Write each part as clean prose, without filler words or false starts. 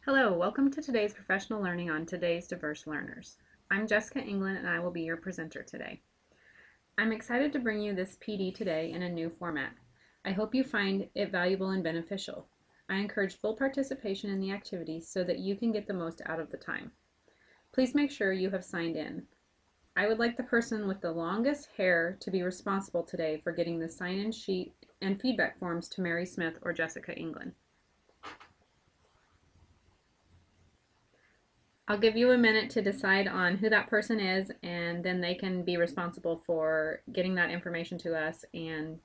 Hello, welcome to today's professional learning on Today's Diverse Learners. I'm Jessica England and I will be your presenter today. I'm excited to bring you this PD today in a new format. I hope you find it valuable and beneficial. I encourage full participation in the activities so that you can get the most out of the time. Please make sure you have signed in. I would like the person with the longest hair to be responsible today for getting the sign-in sheet and feedback forms to Mary Smith or Jessica England. I'll give you a minute to decide on who that person is, and then they can be responsible for getting that information to us and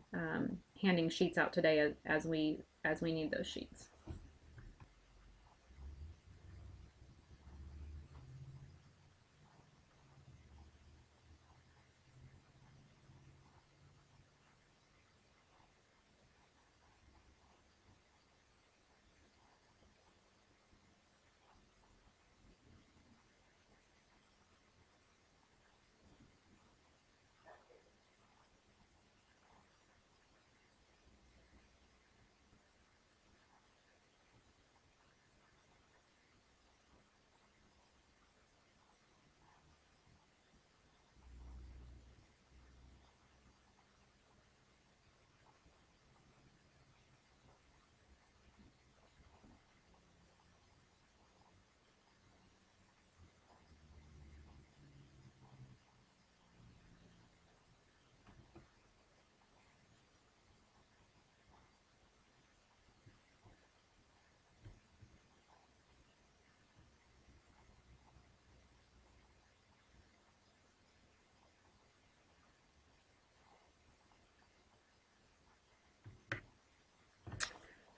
handing sheets out today as we need those sheets.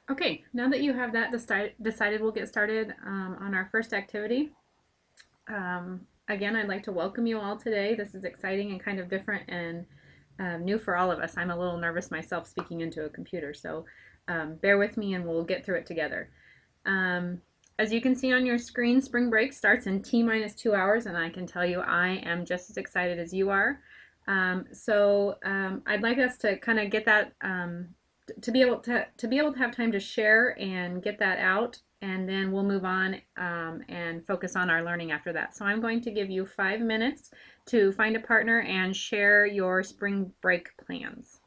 Okay, now that you have that decided, we'll get started on our first activity. Again, I'd like to welcome you all today. This is exciting and kind of different and new for all of us. I'm a little nervous myself speaking into a computer, so bear with me and we'll get through it together. As you can see on your screen, spring break starts in T-minus 2 hours, and I can tell you I am just as excited as you are. I'd like us to kind of get that to be able to have time to share and get that out, and then we'll move on and focus on our learning after that. So I'm going to give you 5 minutes to find a partner and share your spring break plans.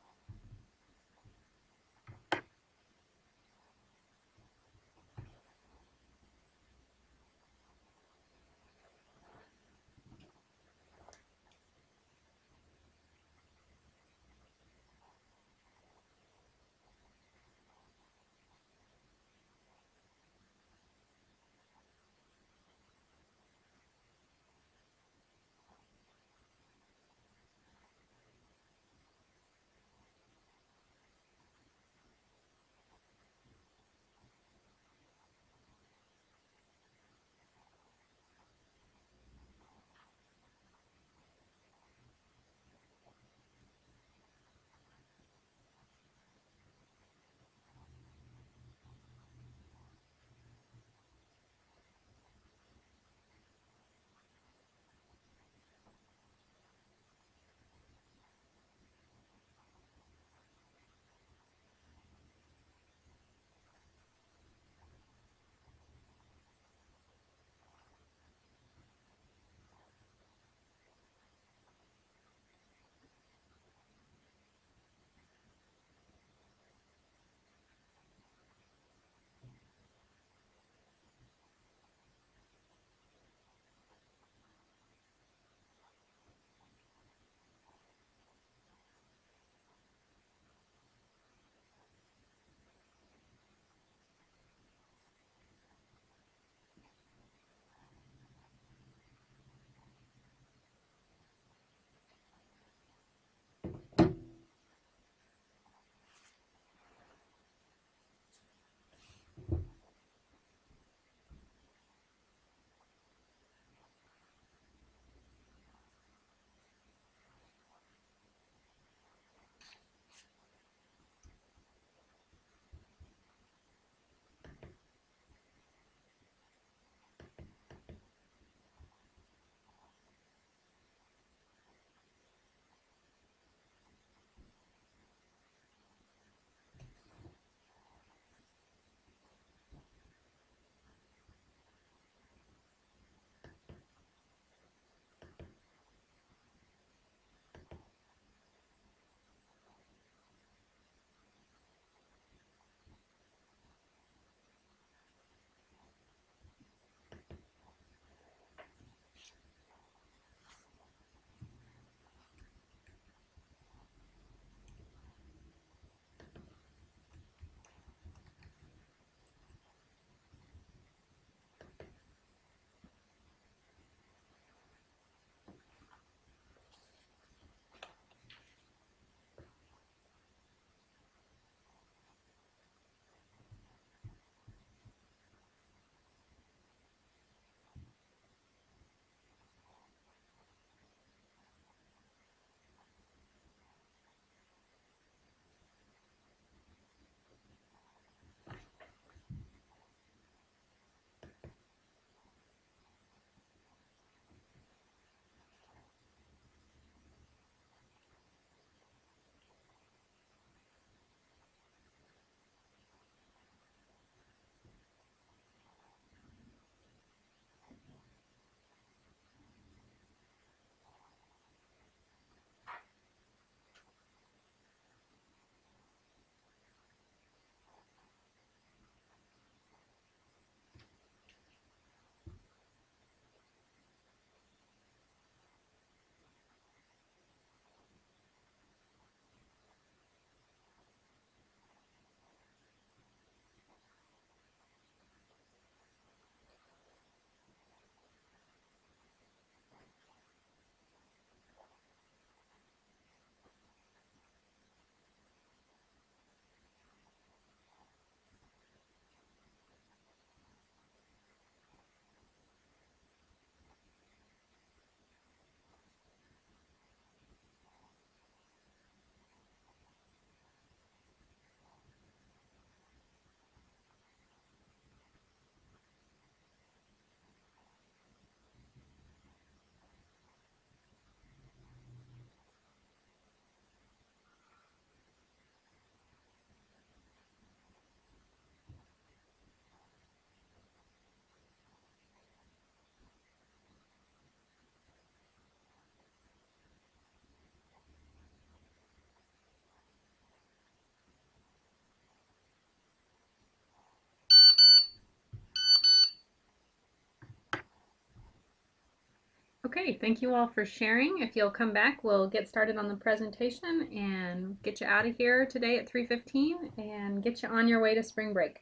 Okay, thank you all for sharing. If you'll come back, we'll get started on the presentation and get you out of here today at 3:15 and get you on your way to spring break.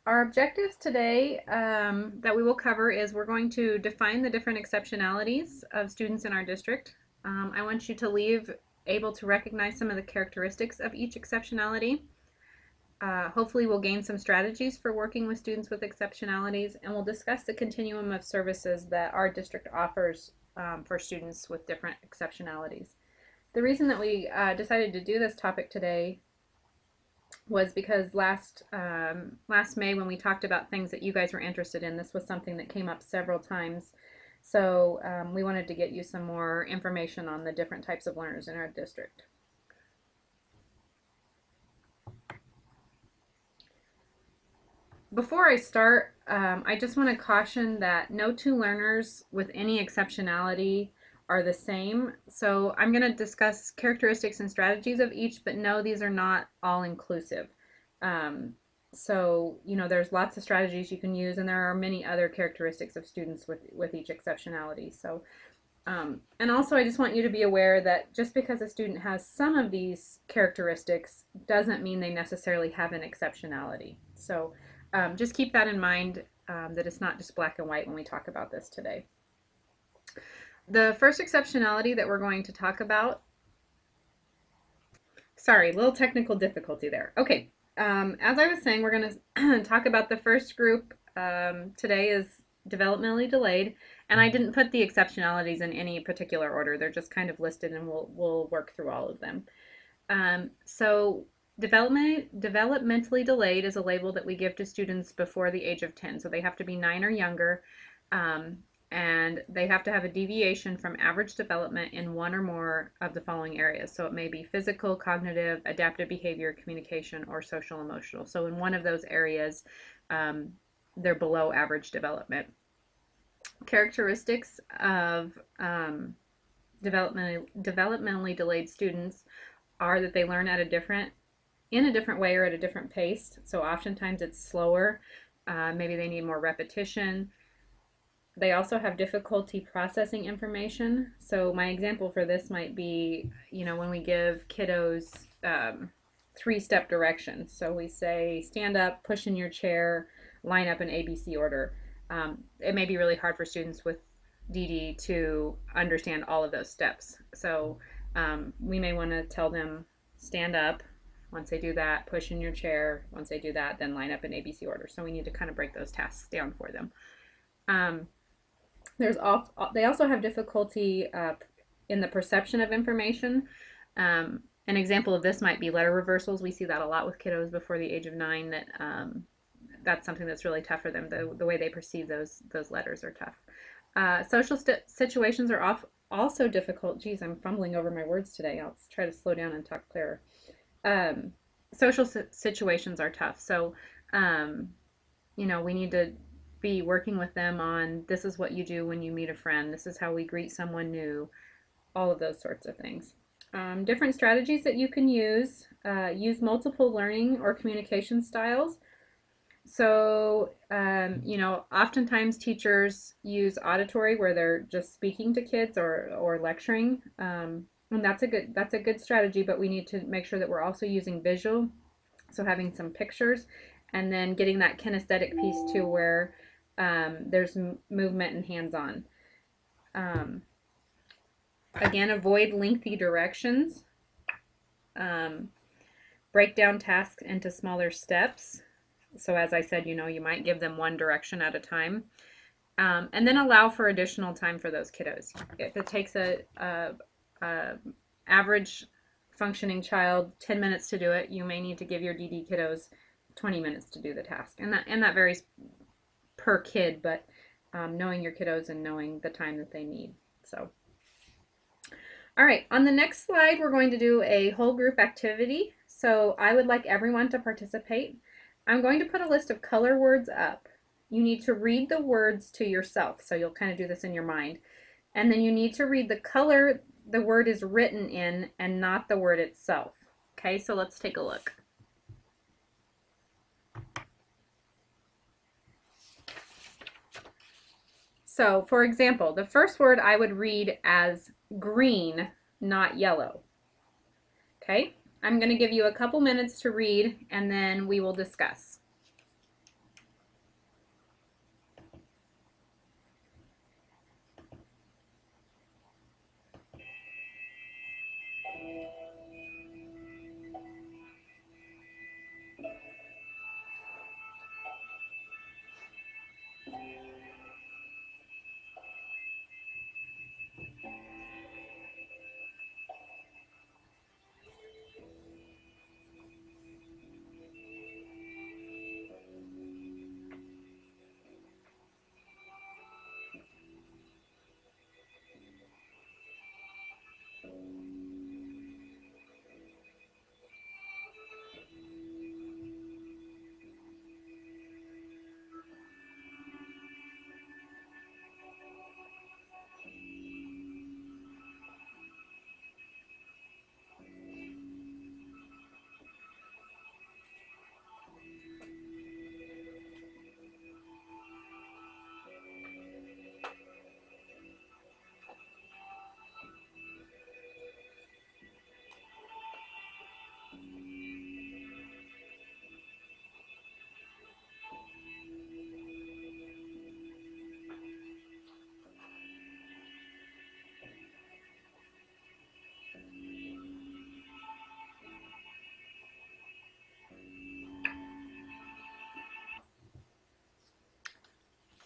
Our objectives today that we will cover is we're going to define the different exceptionalities of students in our district. I want you to leave able to recognize some of the characteristics of each exceptionality. Hopefully we'll gain some strategies for working with students with exceptionalities, and we'll discuss the continuum of services that our district offers for students with different exceptionalities. The reason that we decided to do this topic today was because last May, when we talked about things that you guys were interested in, this was something that came up several times. So we wanted to get you some more information on the different types of learners in our district. Before I start, I just want to caution that no two learners with any exceptionality are the same. So I'm going to discuss characteristics and strategies of each, but no, these are not all inclusive. So, you know, there's lots of strategies you can use, and there are many other characteristics of students with each exceptionality. So, and also I just want you to be aware that just because a student has some of these characteristics doesn't mean they necessarily have an exceptionality. So just keep that in mind, that it's not just black and white when we talk about this today. The first exceptionality that we're going to talk about, sorry, little technical difficulty there. Okay, as I was saying, we're going to talk about the first group today is developmentally delayed, and I didn't put the exceptionalities in any particular order. They're just kind of listed, and we'll work through all of them. So developmentally delayed is a label that we give to students before the age of 10. So they have to be 9 or younger, and they have to have a deviation from average development in one or more of the following areas. So it may be physical, cognitive, adaptive behavior, communication, or social emotional. So in one of those areas, they're below average development. Characteristics of developmentally delayed students are that they learn in a different way or at a different pace. So oftentimes it's slower. Maybe they need more repetition. They also have difficulty processing information. So my example for this might be, you know, when we give kiddos 3-step directions. So we say stand up, push in your chair, line up in ABC order. It may be really hard for students with DD to understand all of those steps. So we may want to tell them stand up. Once they do that, push in your chair. Once they do that, then line up in ABC order. So we need to kind of break those tasks down for them. They also have difficulty in the perception of information. An example of this might be letter reversals. We see that a lot with kiddos before the age of 9. That's something that's really tough for them. The way they perceive those letters are tough. Social situations are also difficult. Geez, I'm fumbling over my words today. I'll try to slow down and talk clearer. Social situations are tough. So, you know, we need to be working with them on this is what you do when you meet a friend. This is how we greet someone new. All of those sorts of things. Different strategies that you can use. Use multiple learning or communication styles. So, you know, oftentimes teachers use auditory where they're just speaking to kids or lecturing. And that's a good strategy, but we need to make sure that we're also using visual. So having some pictures and then getting that kinesthetic piece too where there's movement and hands-on. Again, avoid lengthy directions. Break down tasks into smaller steps. So as I said, you know, you might give them one direction at a time. And then allow for additional time for those kiddos. If it takes a average functioning child 10 minutes to do it, you may need to give your DD kiddos 20 minutes to do the task. And that varies per kid, but knowing your kiddos and knowing the time that they need. So, all right, on the next slide, we're going to do a whole group activity. So I would like everyone to participate. I'm going to put a list of color words up. You need to read the words to yourself. So you'll kind of do this in your mind. And then you need to read the color the word is written in and not the word itself. Okay, so let's take a look. So, for example, the first word I would read as green, not yellow. Okay? I'm going to give you a couple minutes to read and then we will discuss.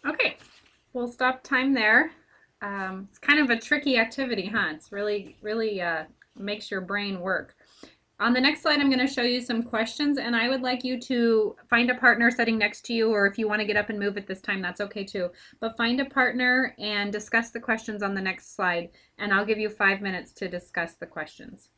Okay, we'll stop time there. It's kind of a tricky activity, huh? It's really makes your brain work. On the next slide, I'm going to show you some questions, and I would like you to find a partner sitting next to you, or if you want to get up and move at this time, that's okay too. But find a partner and discuss the questions on the next slide, and I'll give you 5 minutes to discuss the questions.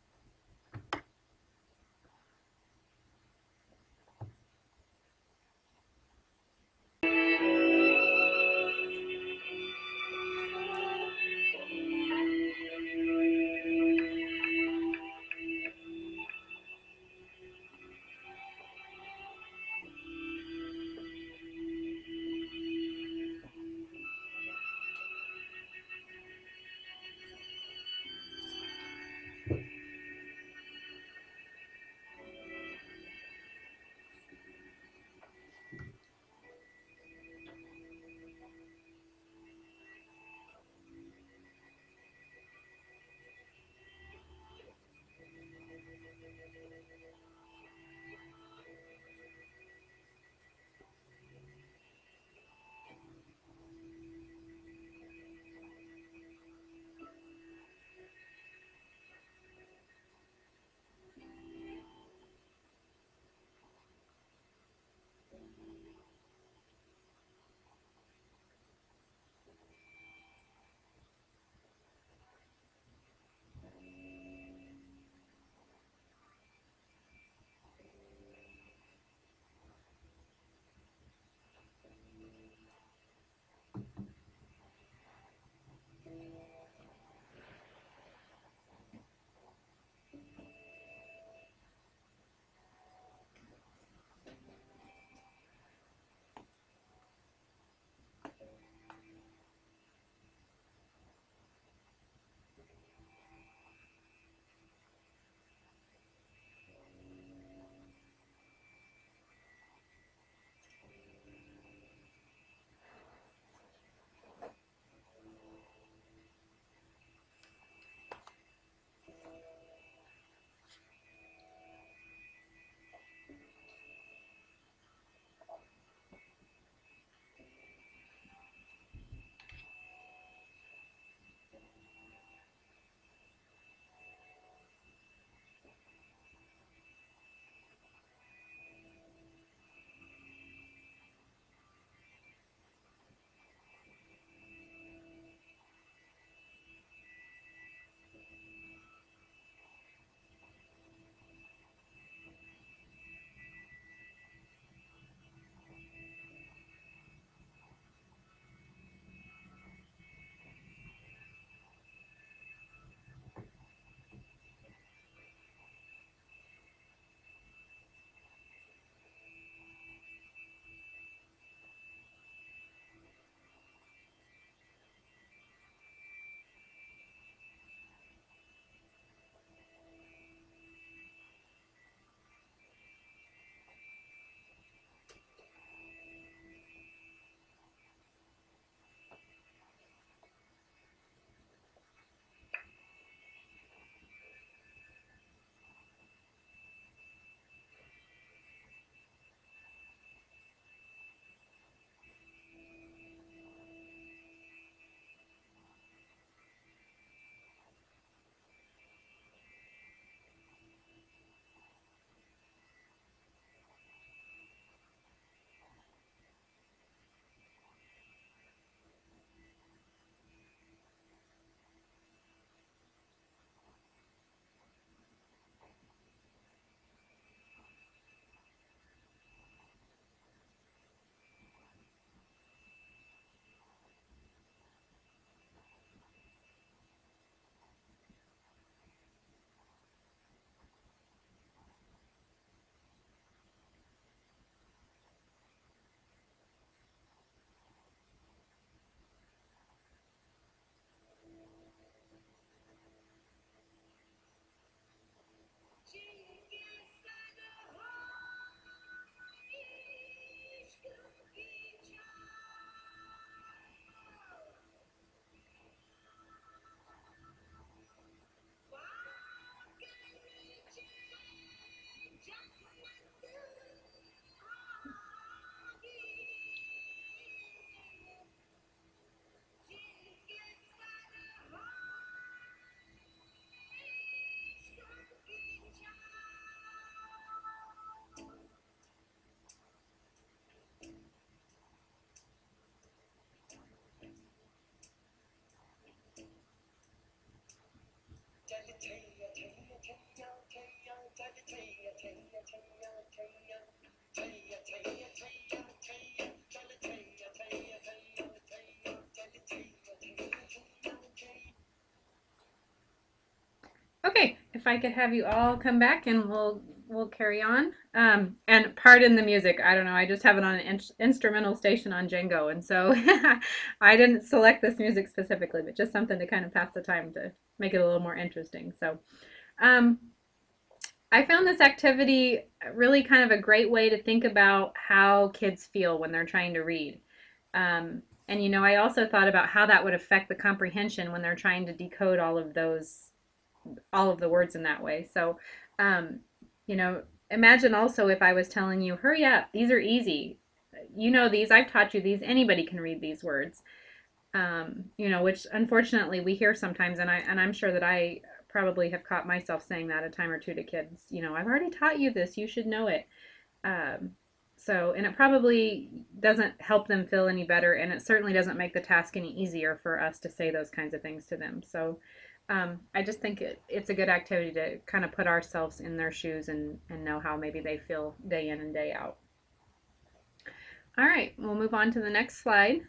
Okay, if I could have you all come back and we'll carry on. And pardon the music. I don't know. I just have it on an instrumental station on Django, and so I didn't select this music specifically, but just something to kind of pass the time to make it a little more interesting. So, um, I found this activity really kind of a great way to think about how kids feel when they're trying to read. And you know, I also thought about how that would affect the comprehension when they're trying to decode all of the words in that way. So, um, you know, imagine also if I was telling you, hurry up, these are easy. You know these, I've taught you these, anybody can read these words. You know, which unfortunately we hear sometimes, and I'm sure that I probably have caught myself saying that a time or two to kids. You know, I've already taught you this, you should know it. Um, so, and it probably doesn't help them feel any better, and it certainly doesn't make the task any easier for us to say those kinds of things to them. So, I just think it's a good activity to kind of put ourselves in their shoes and know how maybe they feel day in and day out. All right, we'll move on to the next slide.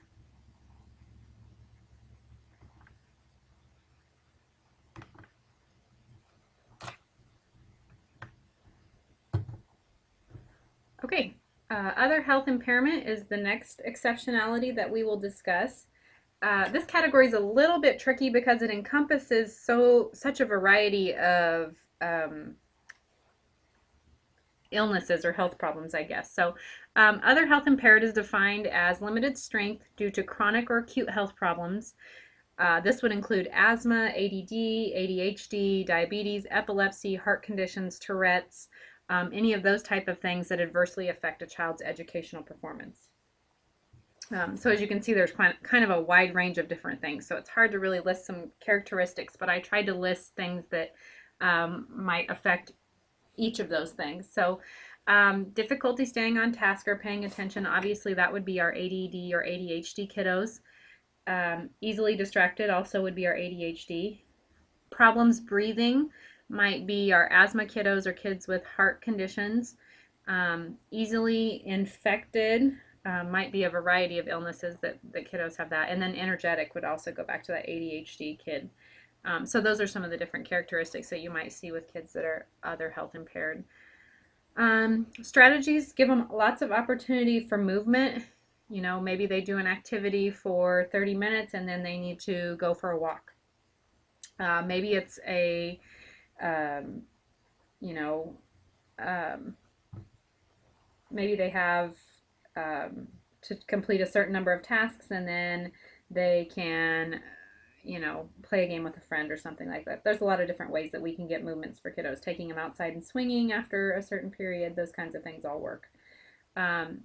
Okay, other health impairment is the next exceptionality that we will discuss. This category is a little bit tricky because it encompasses such a variety of illnesses or health problems, I guess. So, other health impaired is defined as limited strength due to chronic or acute health problems. This would include asthma, ADD, ADHD, diabetes, epilepsy, heart conditions, Tourette's, any of those type of things that adversely affect a child's educational performance. So as you can see, there's kind of a wide range of different things. So it's hard to really list some characteristics, but I tried to list things that might affect each of those things. So difficulty staying on task or paying attention, obviously that would be our ADD or ADHD kiddos. Easily distracted also would be our ADHD. Problems breathing might be our asthma kiddos or kids with heart conditions. Easily infected might be a variety of illnesses that kiddos have that. And then energetic would also go back to that ADHD kid. So those are some of the different characteristics that you might see with kids that are other health impaired. Strategies give them lots of opportunity for movement. You know, maybe they do an activity for 30 minutes and then they need to go for a walk. Maybe it's a, you know, maybe they have to complete a certain number of tasks and then they can, you know, play a game with a friend or something like that. There's a lot of different ways that we can get movements for kiddos. Taking them outside and swinging after a certain period, those kinds of things all work.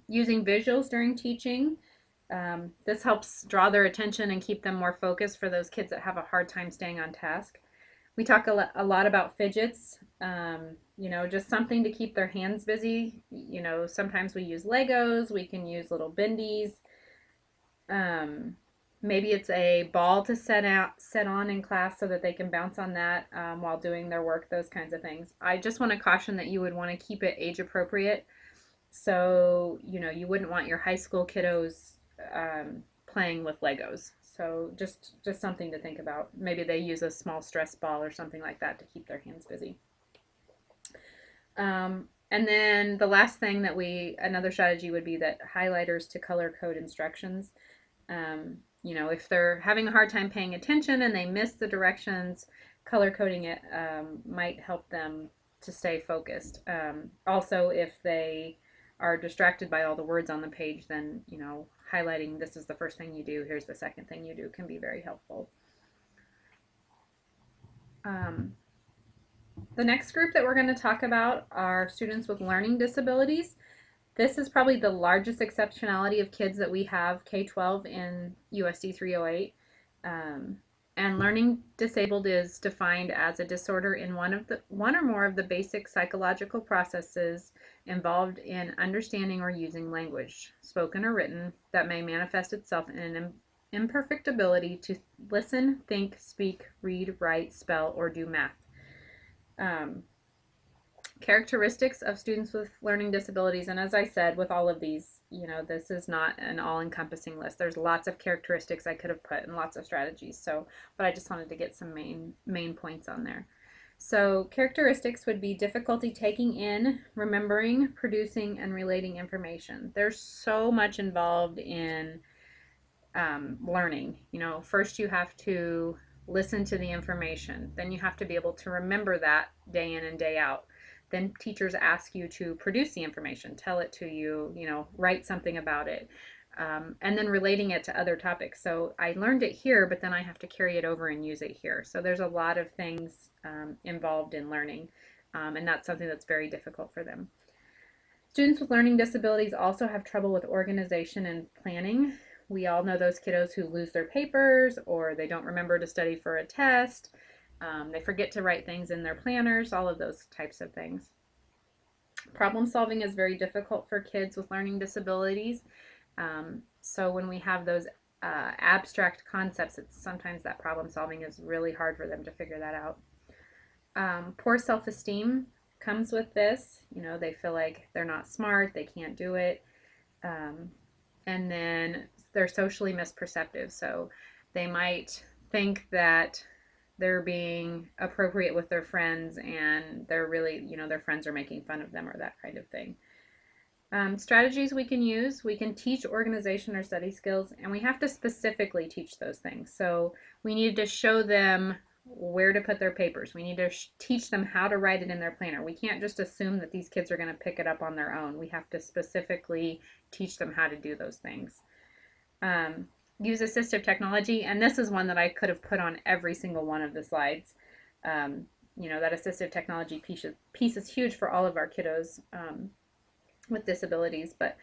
Using visuals during teaching. This helps draw their attention and keep them more focused for those kids that have a hard time staying on task. We talk a lot about fidgets, you know, just something to keep their hands busy. You know, sometimes we use Legos, we can use little bendies. Maybe it's a ball to set on in class so that they can bounce on that while doing their work, those kinds of things. I just want to caution that you would want to keep it age appropriate. So, you know, you wouldn't want your high school kiddos playing with Legos. So just something to think about. Maybe they use a small stress ball or something like that to keep their hands busy. And then the last thing that another strategy would be that highlighters to color code instructions. You know, if they're having a hard time paying attention and they miss the directions, color coding it might help them to stay focused. Also, if they are distracted by all the words on the page, then, you know, highlighting this is the first thing you do, here's the second thing you do can be very helpful. The next group that we're going to talk about are students with learning disabilities. This is probably the largest exceptionality of kids that we have K-12 in USD 308. And learning disabled is defined as a disorder in one or more of the basic psychological processes involved in understanding or using language, spoken or written, that may manifest itself in an imperfect ability to listen, think, speak, read, write, spell, or do math. Um, Characteristics of students with learning disabilities, and as I said, with all of these, this is not an all-encompassing list. There's lots of characteristics I could have put and lots of strategies, but I just wanted to get some main points on there. So characteristics would be difficulty taking in, remembering, producing, and relating information. There's so much involved in learning. First you have to listen to the information, then you have to be able to remember that day in and day out. Then teachers ask you to produce the information, tell it to you, write something about it, and then relating it to other topics. So I learned it here, but then I have to carry it over and use it here. So there's a lot of things involved in learning, and that's something that's very difficult for them. Students with learning disabilities also have trouble with organization and planning. We all know those kiddos who lose their papers, or they don't remember to study for a test. They forget to write things in their planners, all of those types of things. Problem solving is very difficult for kids with learning disabilities. So when we have those abstract concepts, sometimes that problem solving is really hard for them to figure that out. Poor self-esteem comes with this. They feel like they're not smart, they can't do it. And then they're socially misperceptive. So they might think that they're being appropriate with their friends, and they're really, their friends are making fun of them or that kind of thing. Strategies we can use: we can teach organization or study skills, and we have to specifically teach those things. So we need to show them where to put their papers. We need to teach them how to write it in their planner. We can't just assume that these kids are going to pick it up on their own. We have to specifically teach them how to do those things. Use assistive technology, and this is one that I could have put on every single one of the slides. That assistive technology piece is huge for all of our kiddos with disabilities, but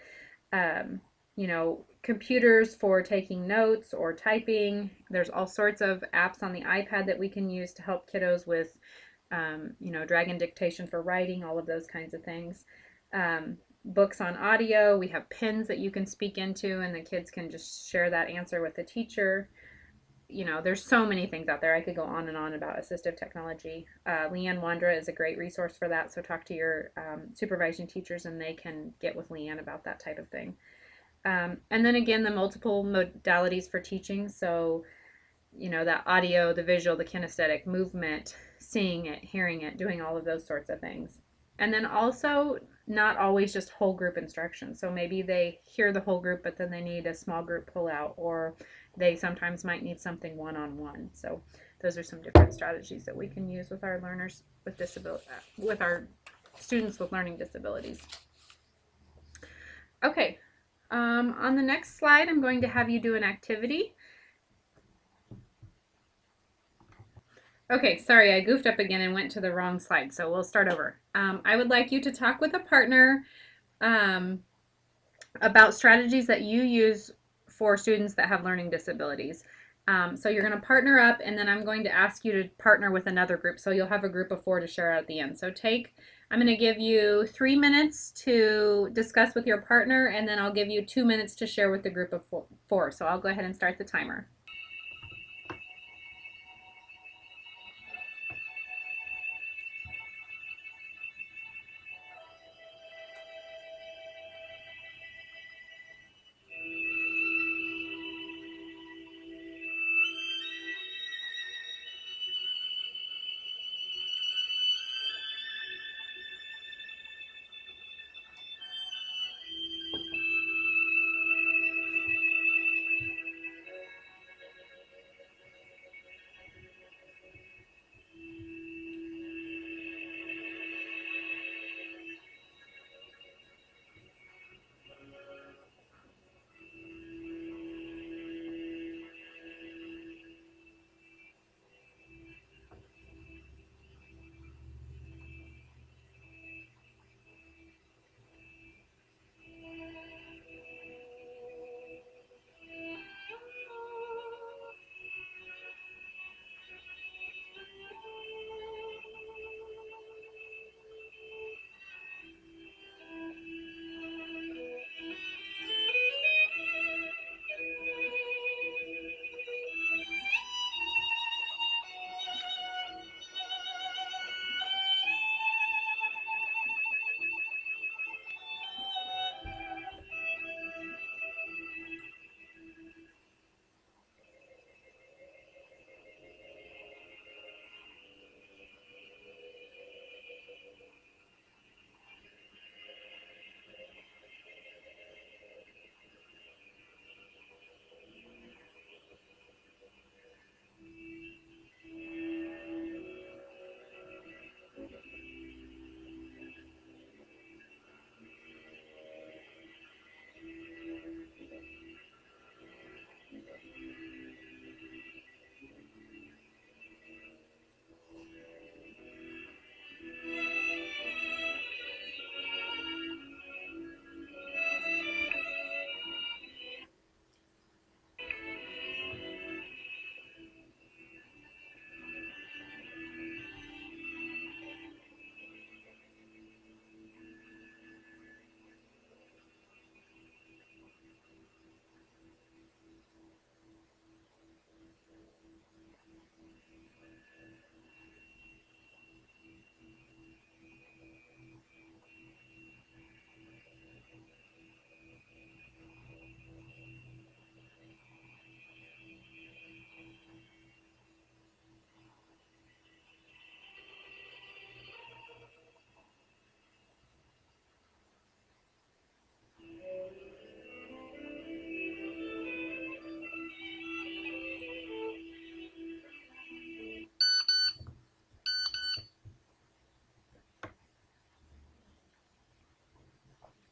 computers for taking notes or typing. There's all sorts of apps on the iPad that we can use to help kiddos with Dragon dictation for writing, all of those kinds of things. Books on audio. We have pens that you can speak into, and the kids can just share that answer with the teacher. There's so many things out there. I could go on and on about assistive technology. Leanne Wandra is a great resource for that, so talk to your supervising teachers and they can get with Leanne about that type of thing. And then again, the multiple modalities for teaching. So, that audio, the visual, the kinesthetic, movement, seeing it, hearing it, doing all of those sorts of things. And then also not always just whole group instruction. So maybe they hear the whole group, but then they need a small group pullout, or they sometimes might need something one-on-one. So those are some different strategies that we can use with our learners with with our students with learning disabilities. Okay, on the next slide, I'm going to have you do an activity. Okay, sorry, I goofed up again and went to the wrong slide, so we'll start over. I would like you to talk with a partner about strategies that you use for students that have learning disabilities. So you're going to partner up, and then I'm going to ask you to partner with another group, so you'll have a group of 4 to share at the end. So I'm going to give you 3 minutes to discuss with your partner, and then I'll give you 2 minutes to share with the group of 4. So I'll go ahead and start the timer.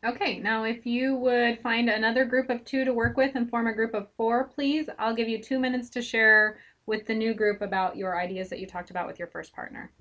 Okay, now if you would find another group of 2 to work with and form a group of 4, please. I'll give you 2 minutes to share with the new group about your ideas that you talked about with your first partner.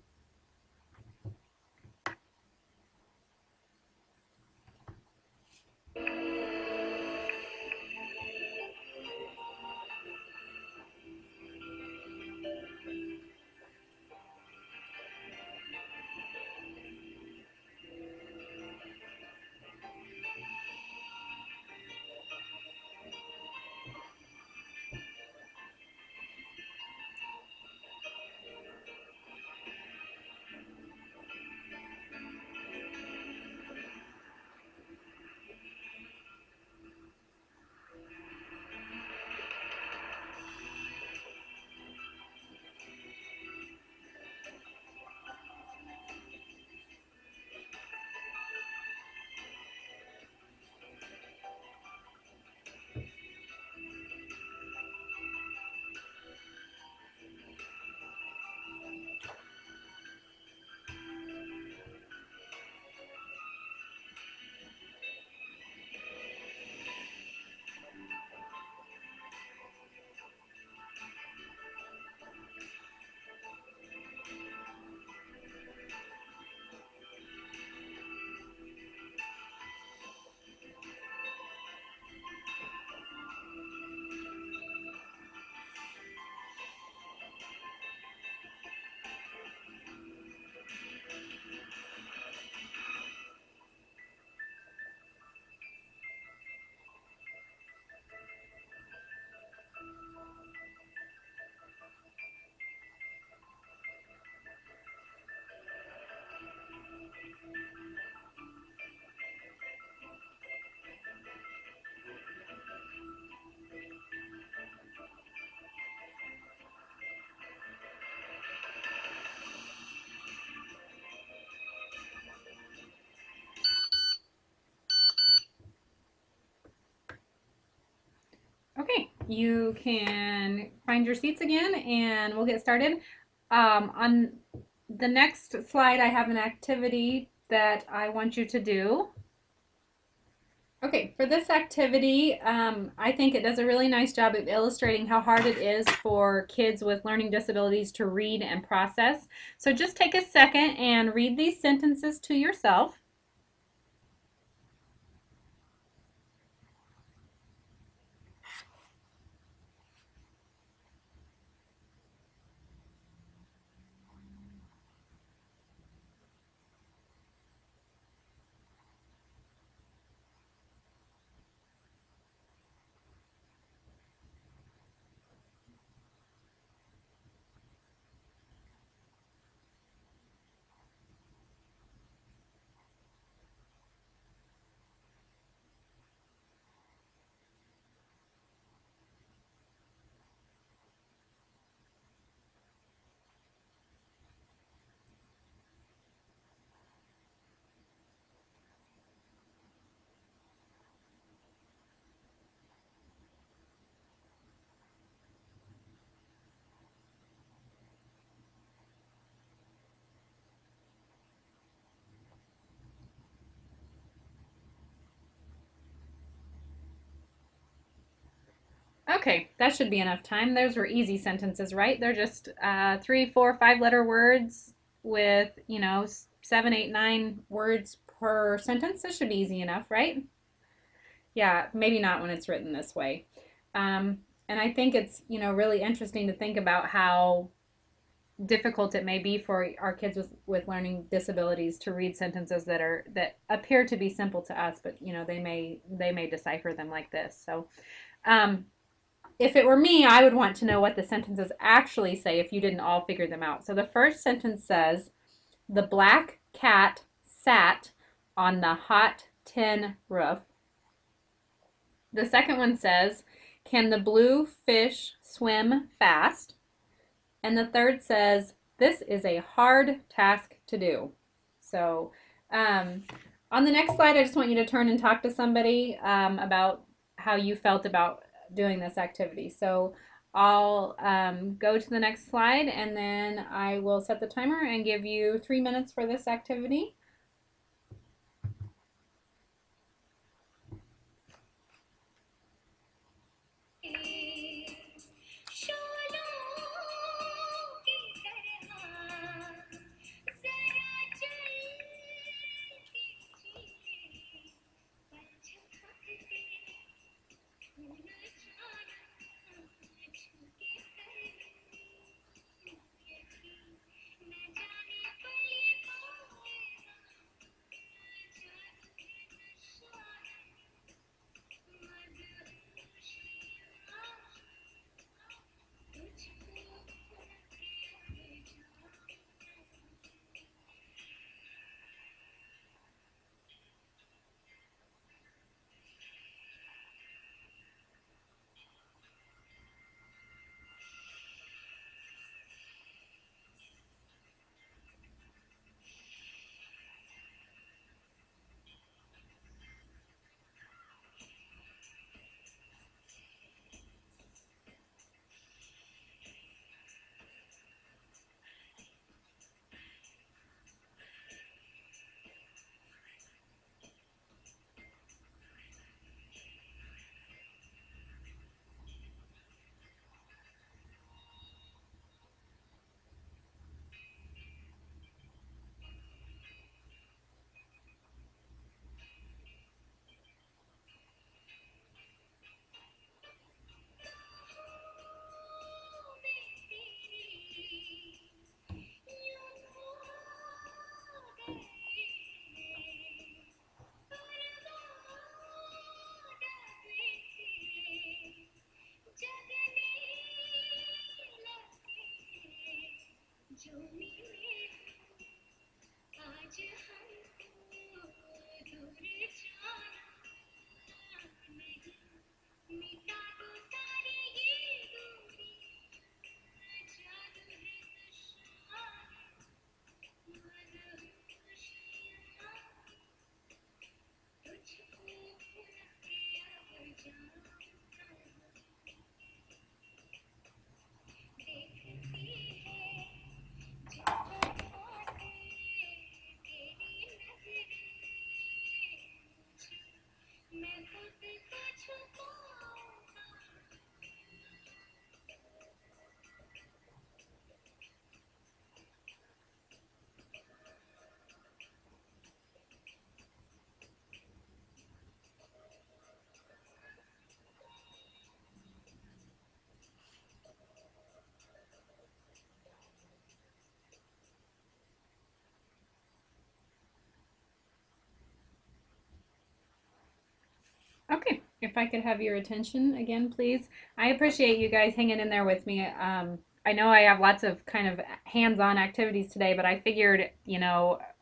Okay, you can find your seats again and we'll get started. On the next slide, I have an activity that I want you to do. Okay, for this activity, I think it does a really nice job of illustrating how hard it is for kids with learning disabilities to read and process. So just take a second and read these sentences to yourself. Okay, that should be enough time. Those were easy sentences, right? They're just 3, 4, 5 letter words with, 7, 8, 9 words per sentence. This should be easy enough, right? Yeah, maybe not when it's written this way. And I think it's, really interesting to think about how difficult it may be for our kids with learning disabilities to read sentences that appear to be simple to us, but they may decipher them like this. So um, if it were me, I would want to know what the sentences actually say if you didn't all figure them out. So the first sentence says, the black cat sat on the hot tin roof. The second one says, can the blue fish swim fast? And the third says, this is a hard task to do. So on the next slide, I just want you to turn and talk to somebody about how you felt about doing this activity. So I'll go to the next slide, and then I will set the timer and give you 3 minutes for this activity. Okay, if I could have your attention again, please. I appreciate you guys hanging in there with me. I know I have lots of kind of hands-on activities today, but I figured,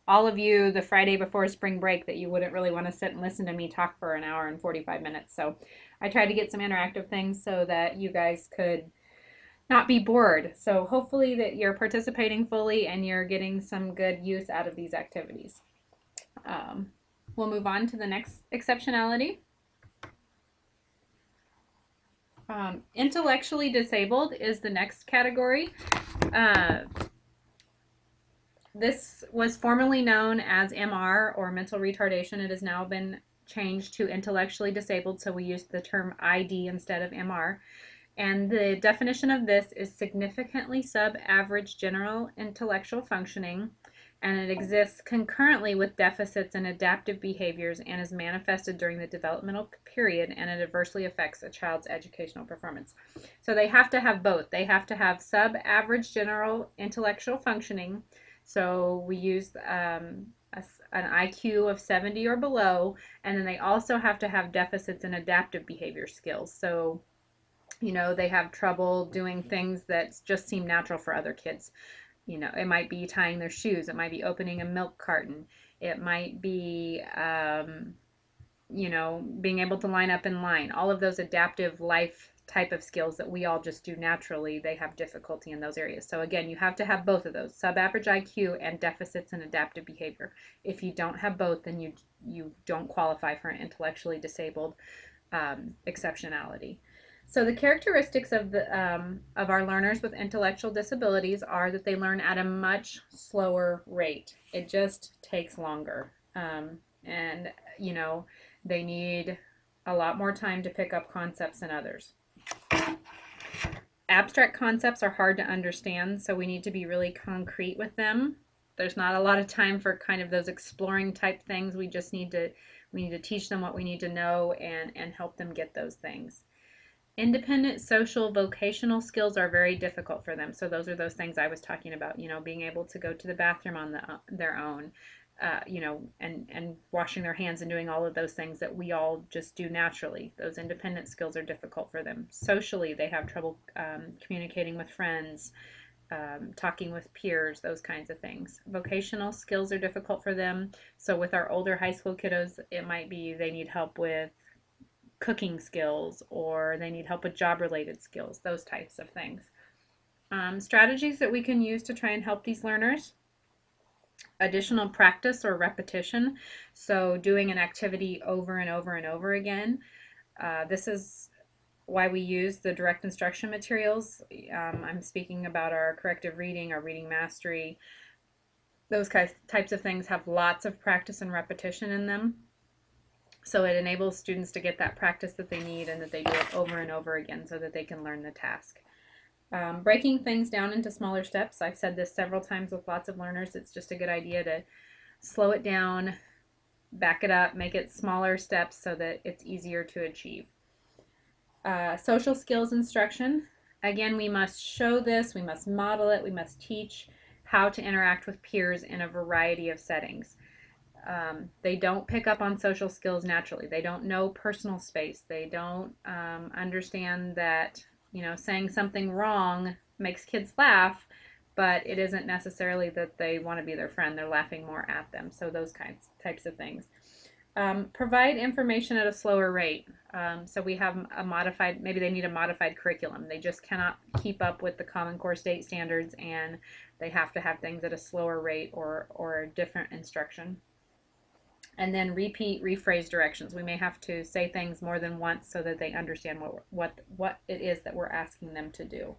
all of you the Friday before spring break that you wouldn't really want to sit and listen to me talk for an hour and 45 minutes. So I tried to get some interactive things so that you guys could not be bored. So hopefully that you're participating fully and you're getting some good use out of these activities. We'll move on to the next exceptionality. Intellectually disabled is the next category. This was formerly known as MR, or mental retardation. It has now been changed to intellectually disabled, so we use the term ID instead of MR. And the definition of this is significantly sub-average general intellectual functioning, and it exists concurrently with deficits in adaptive behaviors and is manifested during the developmental period, and it adversely affects a child's educational performance. So they have to have both. They have to have sub-average general intellectual functioning. So we use an IQ of 70 or below, and then they also have to have deficits in adaptive behavior skills. So They have trouble doing things that just seem natural for other kids. It might be tying their shoes, it might be opening a milk carton, it might be, being able to line up in line. All of those adaptive life type of skills that we all just do naturally, they have difficulty in those areas. So again, you have to have both of those, sub-average IQ and deficits in adaptive behavior. If you don't have both, then you don't qualify for an intellectually disabled exceptionality. So the characteristics of our learners with intellectual disabilities are that they learn at a much slower rate. It just takes longer, and they need a lot more time to pick up concepts than others. Abstract concepts are hard to understand, so we need to be really concrete with them. There's not a lot of time for kind of those exploring type things. We need to teach them what we need to know and help them get those things. Independent social vocational skills are very difficult for them. So those are those things I was talking about, being able to go to the bathroom on their own, and washing their hands and doing all of those things that we all just do naturally. Those independent skills are difficult for them. Socially, they have trouble communicating with friends, talking with peers, those kinds of things. Vocational skills are difficult for them. So with our older high school kiddos, it might be they need help with cooking skills, or they need help with job-related skills, those types of things. Strategies that we can use to try and help these learners: additional practice or repetition, so doing an activity over and over and over again. This is why we use the direct instruction materials. I'm speaking about our corrective reading, our reading mastery. Those types of things have lots of practice and repetition in them. So it enables students to get that practice that they need and that they do it over and over again so that they can learn the task. Breaking things down into smaller steps. I've said this several times with lots of learners. It's just a good idea to slow it down, back it up, make it smaller steps so that it's easier to achieve. Social skills instruction. Again, we must show this, we must model it, we must teach how to interact with peers in a variety of settings. They don't pick up on social skills naturally. They don't know personal space. They don't understand that, saying something wrong makes kids laugh, but it isn't necessarily that they want to be their friend. They're laughing more at them. So those types of things. Provide information at a slower rate. So we have maybe they need a modified curriculum. They just cannot keep up with the Common Core state standards, and they have to have things at a slower rate or different instruction. And then rephrase directions. We may have to say things more than once so that they understand what it is that we're asking them to do.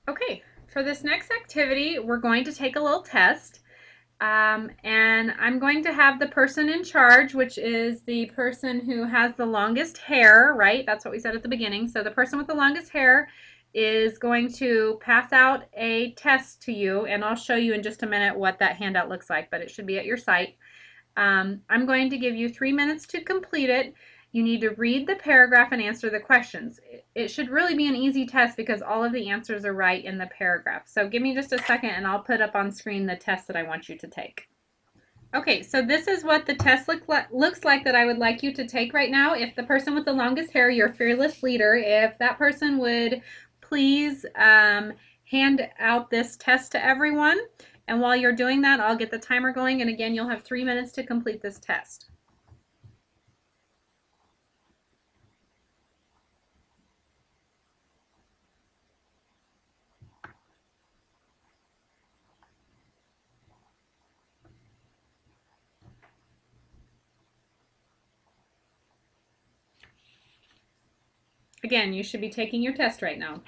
Okay, for this next activity, we're going to take a little test. And I'm going to have the person in charge, which is the person who has the longest hair, right? That's what we said at the beginning. So the person with the longest hair is going to pass out a test to you, and I'll show you in just a minute what that handout looks like, but it should be at your site. I'm going to give you 3 minutes to complete it. You need to read the paragraph and answer the questions. It should really be an easy test because all of the answers are right in the paragraph. So give me just a second and I'll put up on screen the test that I want you to take. Okay, so this is what the test looks like that I would like you to take right now. If the person with the longest hair, your fearless leader, if that person would please hand out this test to everyone. And while you're doing that, I'll get the timer going. And again, you'll have 3 minutes to complete this test. Again, you should be taking your test right now.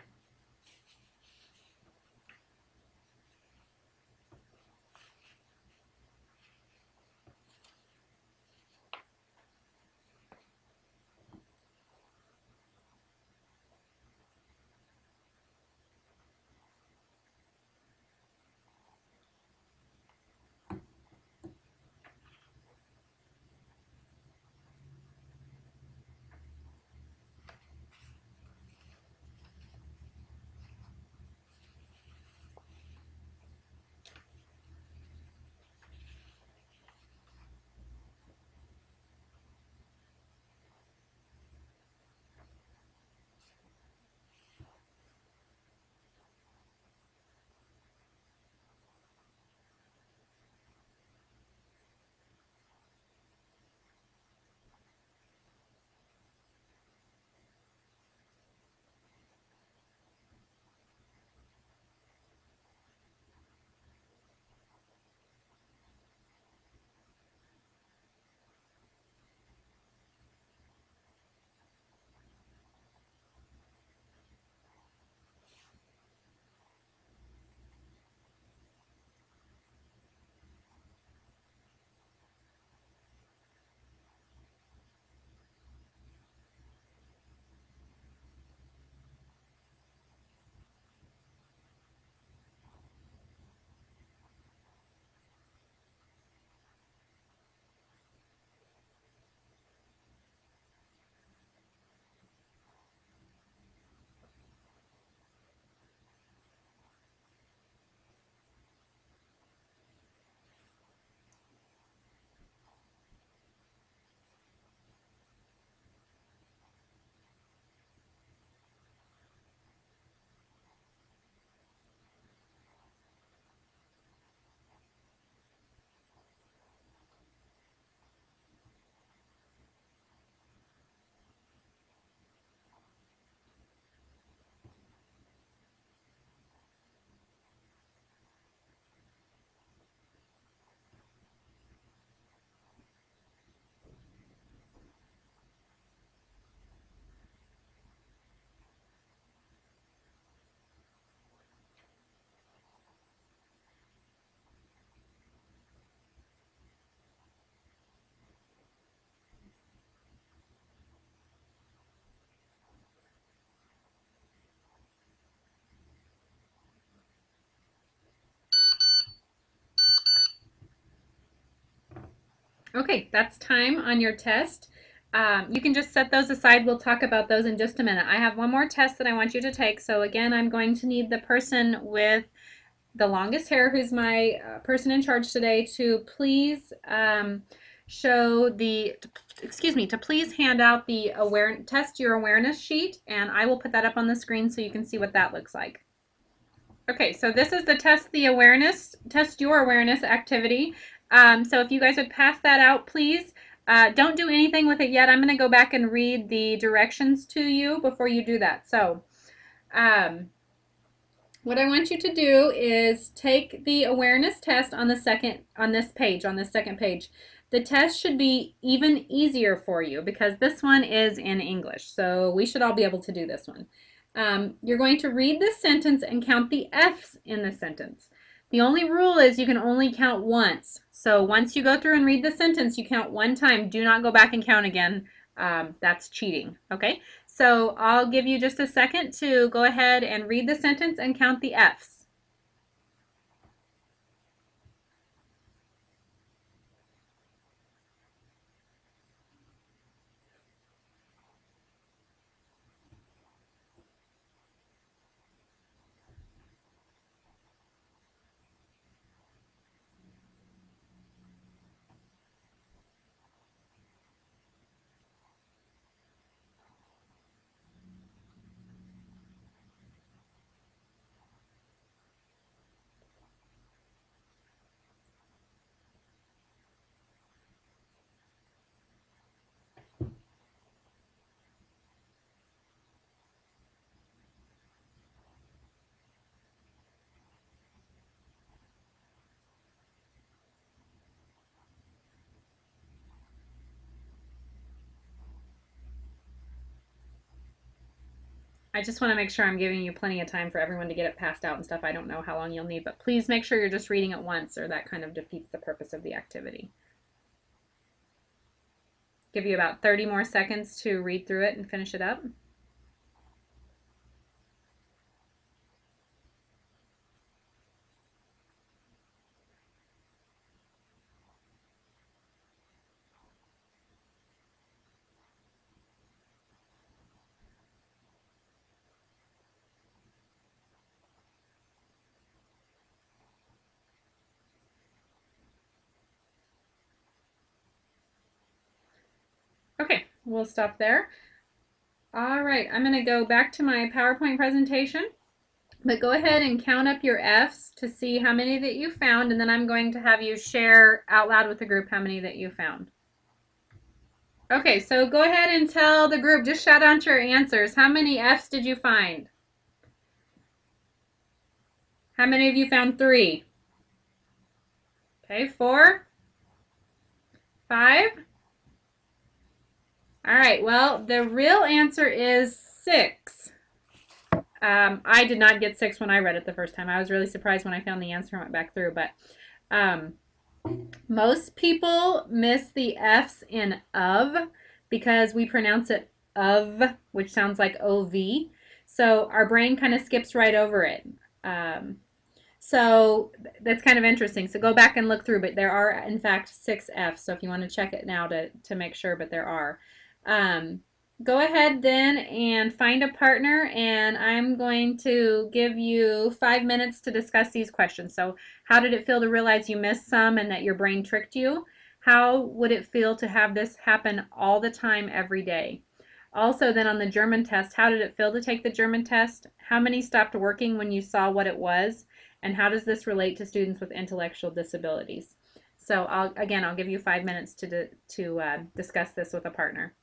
Okay, that's time on your test. You can just set those aside. We'll talk about those in just a minute. I have one more test that I want you to take. So again, I'm going to need the person with the longest hair, who's my person in charge today, to please show the, to please hand out the test your awareness sheet, and I will put that up on the screen so you can see what that looks like. Okay, so this is the test your awareness activity. So if you guys would pass that out, please. Don't do anything with it yet. I'm going to go back and read the directions to you before you do that. So what I want you to do is take the awareness test on this second page. The test should be even easier for you because this one is in English. So we should all be able to do this one. You're going to read the sentence and count the F's in the sentence. The only rule is you can only count once. So once you go through and read the sentence, you count one time. Do not go back and count again. That's cheating, okay? So I'll give you just a second to go ahead and read the sentence and count the F's. I just want to make sure I'm giving you plenty of time for everyone to get it passed out and stuff. I don't know how long you'll need, but please make sure you're just reading it once, or that kind of defeats the purpose of the activity. Give you about 30 more seconds to read through it and finish it up. Okay, we'll stop there. All right, I'm going to go back to my PowerPoint presentation, but go ahead and count up your F's to see how many that you found, and then I'm going to have you share out loud with the group how many that you found. Okay, so go ahead and tell the group, just shout out your answers. How many F's did you find? How many of you found 3? Okay, 4? 5? All right, well, the real answer is 6. I did not get 6 when I read it the first time. I was really surprised when I found the answer and went back through, but most people miss the F's in of because we pronounce it of, which sounds like OV. So our brain kind of skips right over it. So that's kind of interesting. So go back and look through, but there are, in fact, 6 F's. So if you want to check it now to make sure, but there are. Go ahead then and find a partner, and I'm going to give you 5 minutes to discuss these questions. So how did it feel to realize you missed some and that your brain tricked you? How would it feel to have this happen all the time every day? Also then on the German test, how did it feel to take the German test? How many stopped working when you saw what it was? And how does this relate to students with intellectual disabilities? So I'll give you 5 minutes to discuss this with a partner.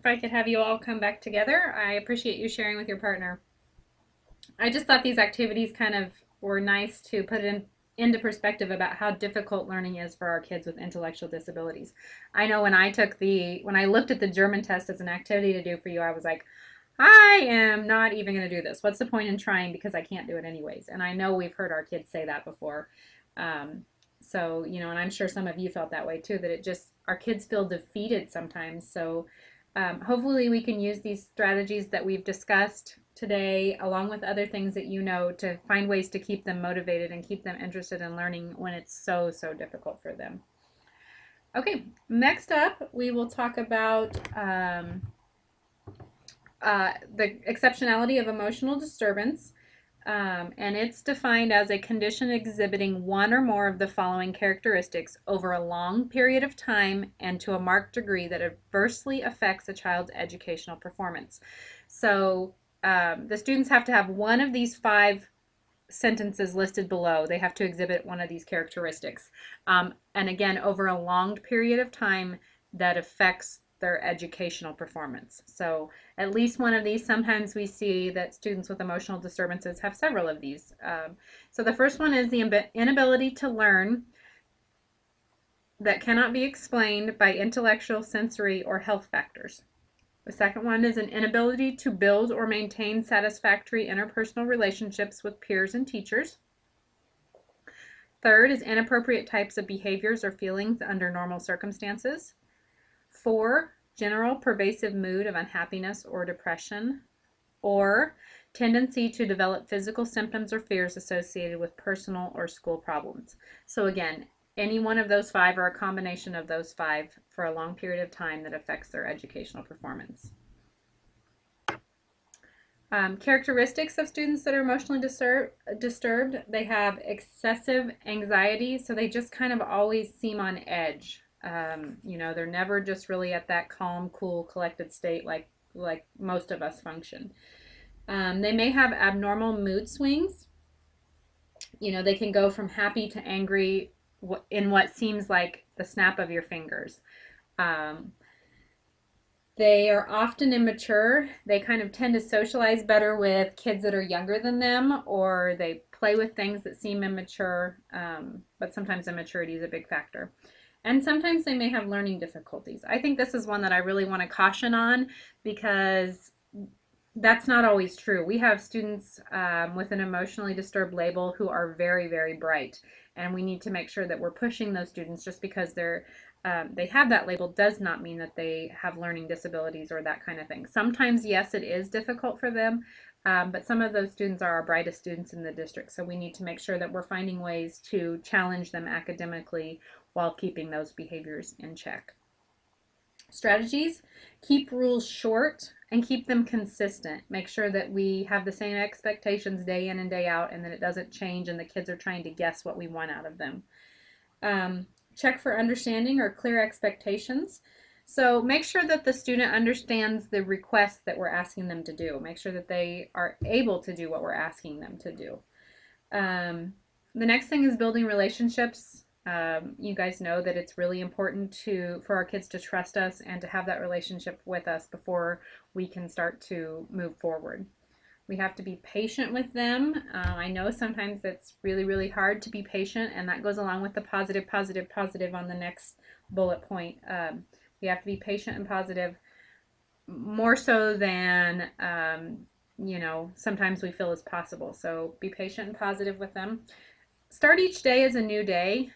if I could have you all come back together. I appreciate you sharing with your partner. I just thought these activities kind of were nice to put into perspective about how difficult learning is for our kids with intellectual disabilities. I know when I looked at the German test as an activity to do for you, I was like, I am not even going to do this. What's the point in trying, because I can't do it anyways? And I know we've heard our kids say that before. So, you know, and I'm sure some of you felt that way too, that our kids feel defeated sometimes. So hopefully we can use these strategies that we've discussed today, along with other things that you know, to find ways to keep them motivated and keep them interested in learning when it's so difficult for them. Okay, next up we will talk about the exceptionality of emotional disturbance. And it's defined as a condition exhibiting one or more of the following characteristics over a long period of time and to a marked degree that adversely affects a child's educational performance. So the students have to have one of these 5 sentences listed below. They have to exhibit one of these characteristics. And again, over a long period of time that affects their educational performance. So at least one of these. Sometimes we see that students with emotional disturbances have several of these. So the first one is the inability to learn that cannot be explained by intellectual, sensory, or health factors. The second one is an inability to build or maintain satisfactory interpersonal relationships with peers and teachers. Third is inappropriate types of behaviors or feelings under normal circumstances. 4, general pervasive mood of unhappiness or depression, or tendency to develop physical symptoms or fears associated with personal or school problems. So again, any one of those 5 or a combination of those 5 for a long period of time that affects their educational performance. Characteristics of students that are emotionally disturbed, they have excessive anxiety, so they just kind of always seem on edge. You know, they're never just really at that calm, cool, collected state like most of us function. They may have abnormal mood swings. You know, they can go from happy to angry in what seems like the snap of your fingers. They are often immature. They kind of tend to socialize better with kids that are younger than them, or they play with things that seem immature, but sometimes immaturity is a big factor. And sometimes they may have learning difficulties. I think this is one that I really want to caution on, because that's not always true. We have students with an emotionally disturbed label who are very, very bright, and we need to make sure that we're pushing those students. Just because they have that label does not mean that they have learning disabilities or that kind of thing. Sometimes, yes, it is difficult for them, but some of those students are our brightest students in the district, so we need to make sure that we're finding ways to challenge them academically while keeping those behaviors in check. Strategies: keep rules short and keep them consistent. Make sure that we have the same expectations day in and day out, and that it doesn't change and the kids are trying to guess what we want out of them. Check for understanding or clear expectations. So make sure that the student understands the requests that we're asking them to do. Make sure that they are able to do what we're asking them to do. The next thing is building relationships. You guys know that it's really important for our kids to trust us and to have that relationship with us before we can start to move forward. We have to be patient with them. I know sometimes it's really, really hard to be patient, and that goes along with the positive, positive, positive on the next bullet point. We have to be patient and positive, more so than you know, sometimes we feel is possible. So be patient and positive with them. Start each day as a new day.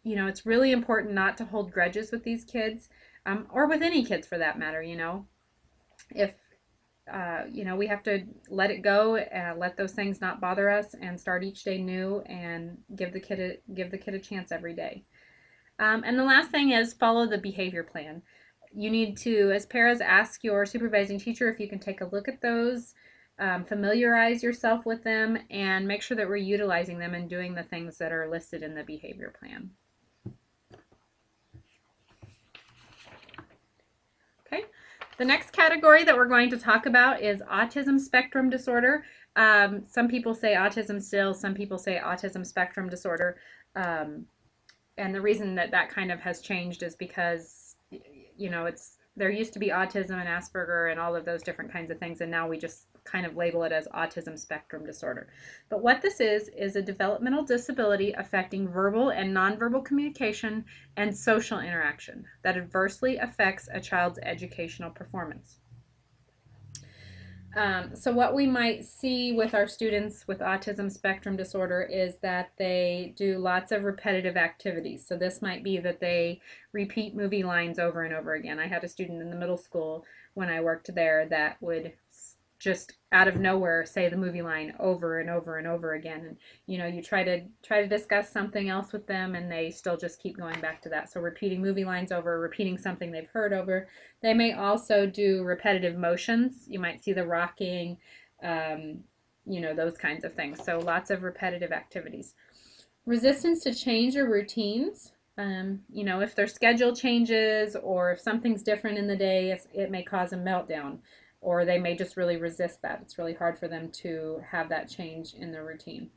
You know, it's really important not to hold grudges with these kids, or with any kids for that matter. You know, if you know, we have to let it go, let those things not bother us, and start each day new, and give the kid a chance every day. And the last thing is follow the behavior plan. You need to, as paras, ask your supervising teacher if you can take a look at those, familiarize yourself with them, and make sure that we're utilizing them and doing the things that are listed in the behavior plan. Okay, the next category that we're going to talk about is autism spectrum disorder. Some people say autism still, some people say autism spectrum disorder. And the reason that kind of has changed is because, you know, it's there used to be autism and Asperger and all of those different kinds of things, and now we just kind of label it as autism spectrum disorder. But what this is a developmental disability affecting verbal and nonverbal communication and social interaction that adversely affects a child's educational performance. So what we might see with our students with autism spectrum disorder is that they do lots of repetitive activities. So this might be that they repeat movie lines over and over again. I had a student in the middle school when I worked there that would just out of nowhere say the movie line over and over and over again, and you try to discuss something else with them and they still just keep going back to that. So repeating movie lines over, repeating something they've heard over. They may also do repetitive motions. You might see the rocking, those kinds of things. So lots of repetitive activities. Resistance to change or routines. If their schedule changes or if something's different in the day, it may cause a meltdown, or they may just really resist that. It's really hard for them to have that change in their routine.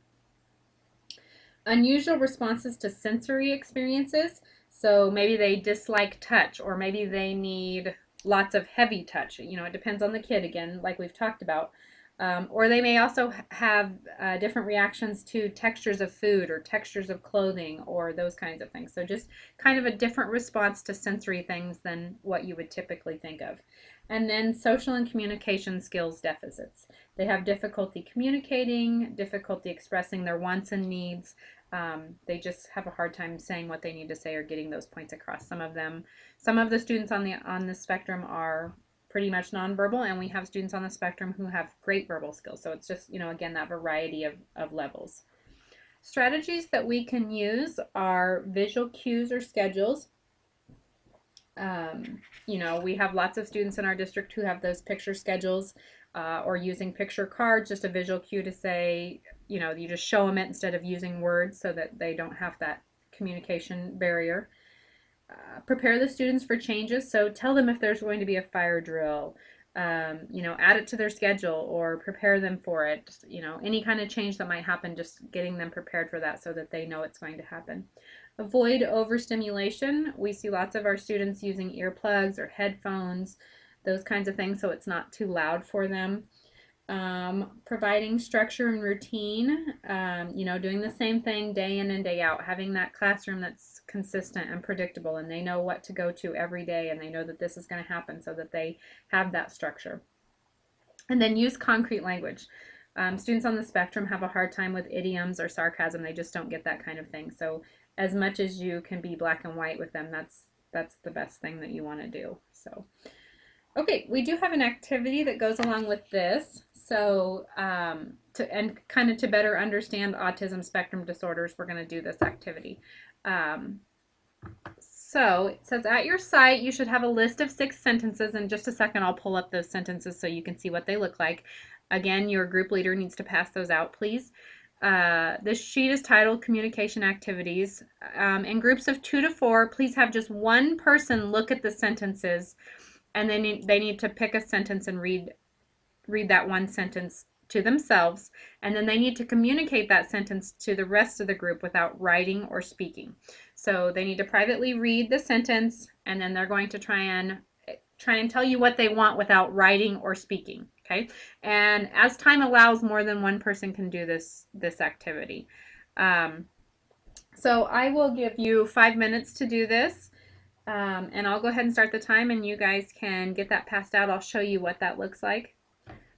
Unusual responses to sensory experiences. So maybe they dislike touch, or maybe they need lots of heavy touch. It depends on the kid again, like we've talked about. Or they may also have different reactions to textures of food or textures of clothing or those kinds of things. So just kind of a different response to sensory things than what you would typically think of. And then social and communication skills deficits. They have difficulty communicating, difficulty expressing their wants and needs. They just have a hard time saying what they need to say or getting those points across. Some of the students on the spectrum are pretty much nonverbal, and we have students on the spectrum who have great verbal skills. So it's just, again, that variety of levels. Strategies that we can use are visual cues or schedules. We have lots of students in our district who have those picture schedules, or using picture cards, just a visual cue to say, you just show them it instead of using words so that they don't have that communication barrier. Prepare the students for changes, so tell them if there's going to be a fire drill, add it to their schedule or prepare them for it. Any kind of change that might happen, just getting them prepared for that so that they know it's going to happen. Avoid overstimulation. We see lots of our students using earplugs or headphones, those kinds of things, so it's not too loud for them. Providing structure and routine, doing the same thing day in and day out, having that classroom that's consistent and predictable, and they know what to go to every day, and they know that this is going to happen so that they have that structure. And then use concrete language. Students on the spectrum have a hard time with idioms or sarcasm. They just don't get that kind of thing. So as much as you can be black and white with them, that's the best thing that you want to do. So, okay, we do have an activity that goes along with this. So to better understand autism spectrum disorders, we're going to do this activity. So it says at your site you should have a list of 6 sentences. In just a second I'll pull up those sentences so you can see what they look like. Again, your group leader needs to pass those out, please. This sheet is titled Communication Activities. In groups of 2 to 4, please have just one person look at the sentences, and they need to pick a sentence and read that one sentence to themselves, and then they need to communicate that sentence to the rest of the group without writing or speaking. So they need to privately read the sentence, and then they're going to try and tell you what they want without writing or speaking. Okay, and as time allows, more than one person can do this activity. So I will give you 5 minutes to do this, and I'll go ahead and start the time, and you guys can get that passed out. I'll show you what that looks like.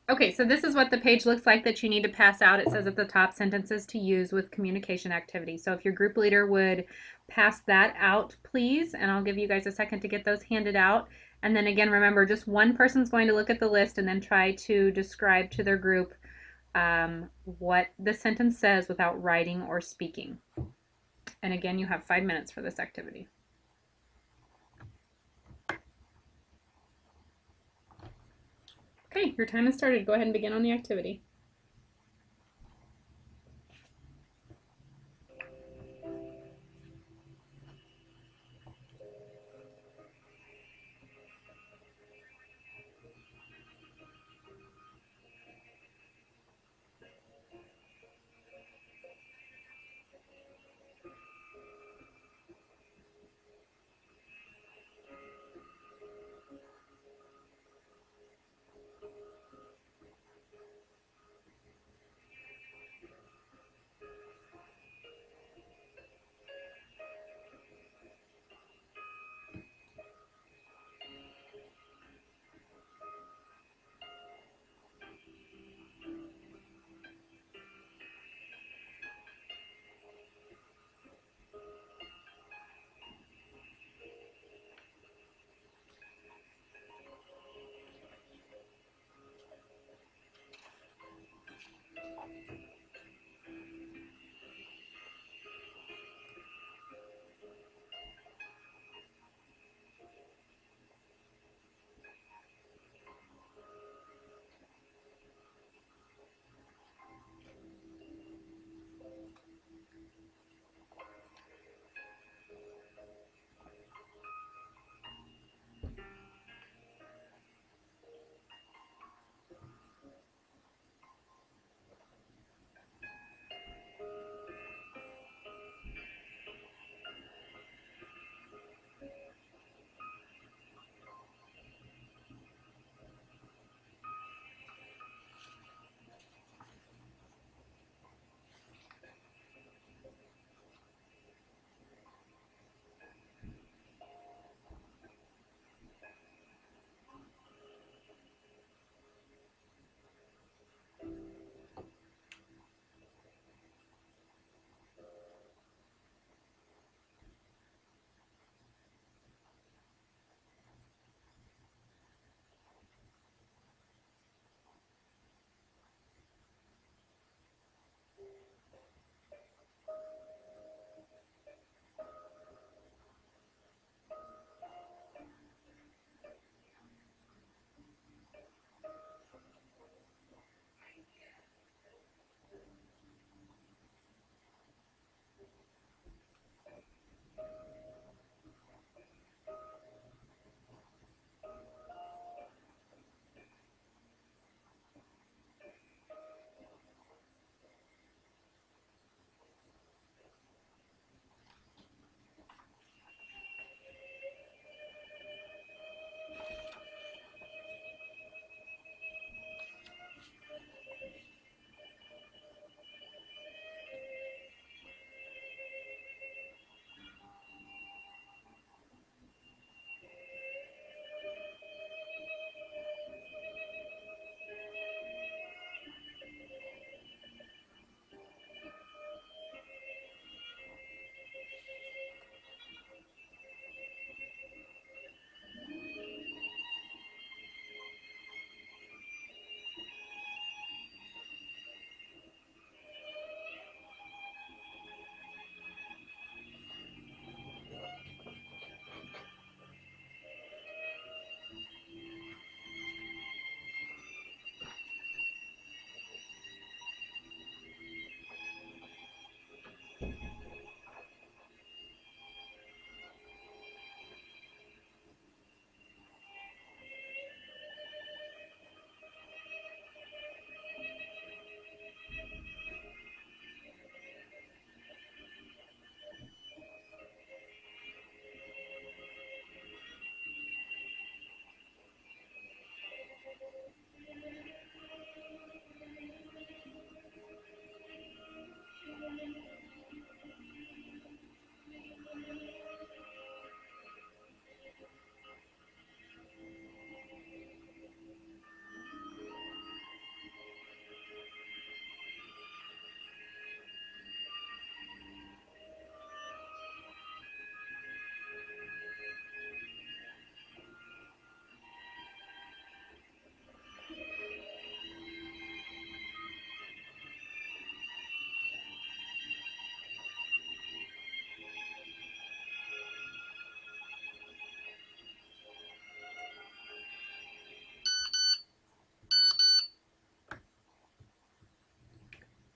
Okay, so this is what the page looks like that you need to pass out. It says at the top, sentences to use with communication activity. So if your group leader would pass that out, please, and I'll give you guys a second to get those handed out. And then again, remember, just one person's going to look at the list and then try to describe to their group what the sentence says without writing or speaking. And again, you have 5 minutes for this activity. Okay, your time has started. Go ahead and begin on the activity.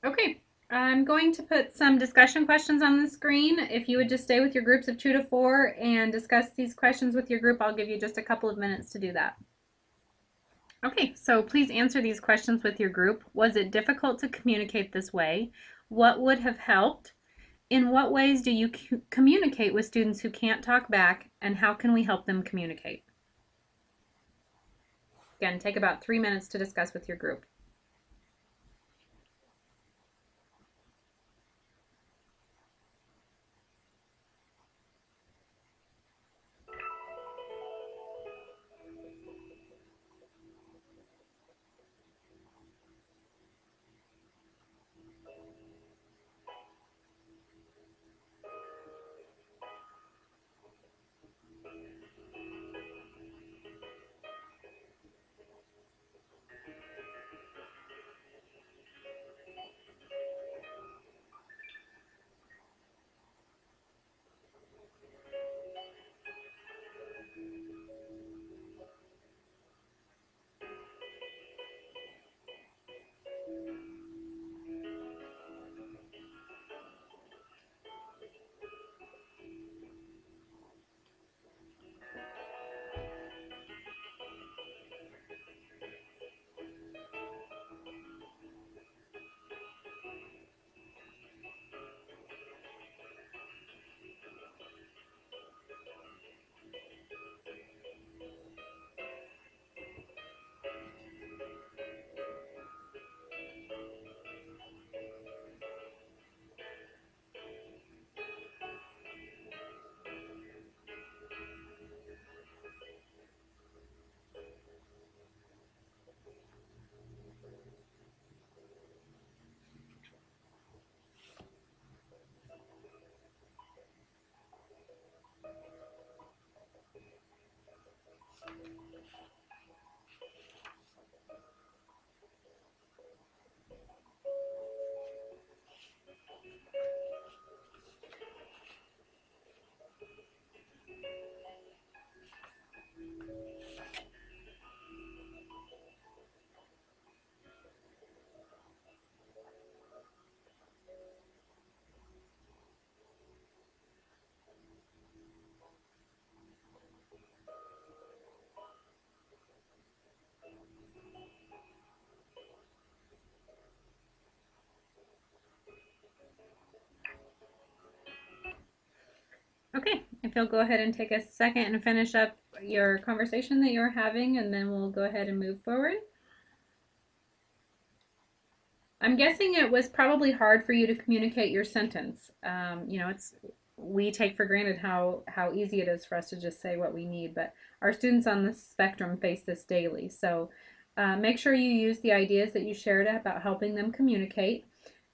Okay, I'm going to put some discussion questions on the screen. If you would just stay with your groups of 2 to 4 and discuss these questions with your group, I'll give you just a couple of minutes to do that. Okay, so please answer these questions with your group. Was it difficult to communicate this way? What would have helped? In what ways do you communicate with students who can't talk back, and how can we help them communicate? Again, take about 3 minutes to discuss with your group. Okay, if you'll go ahead and take a second and finish up your conversation that you're having, and then we'll go ahead and move forward. I'm guessing it was probably hard for you to communicate your sentence. We take for granted how easy it is for us to just say what we need, but our students on the spectrum face this daily. So make sure you use the ideas that you shared about helping them communicate.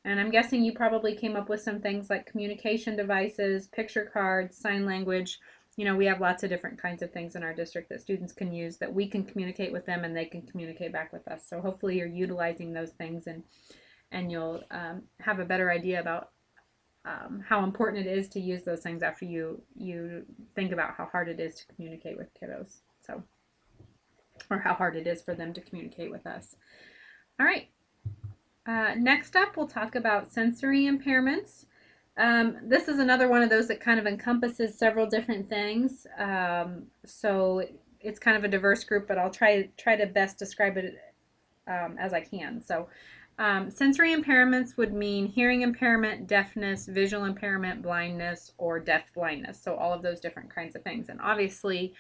And I'm guessing you probably came up with some things like communication devices, picture cards, sign language. We have lots of different kinds of things in our district that students can use that we can communicate with them and they can communicate back with us. So hopefully you're utilizing those things and you'll have a better idea about how important it is to use those things after you think about how hard it is to communicate with kiddos. So, or how hard it is for them to communicate with us. All right. Next up, we'll talk about sensory impairments. This is another one of those that kind of encompasses several different things. So it's kind of a diverse group, but I'll try to best describe it as I can. So sensory impairments would mean hearing impairment, deafness, visual impairment, blindness, or deaf blindness. So all of those different kinds of things. And obviously,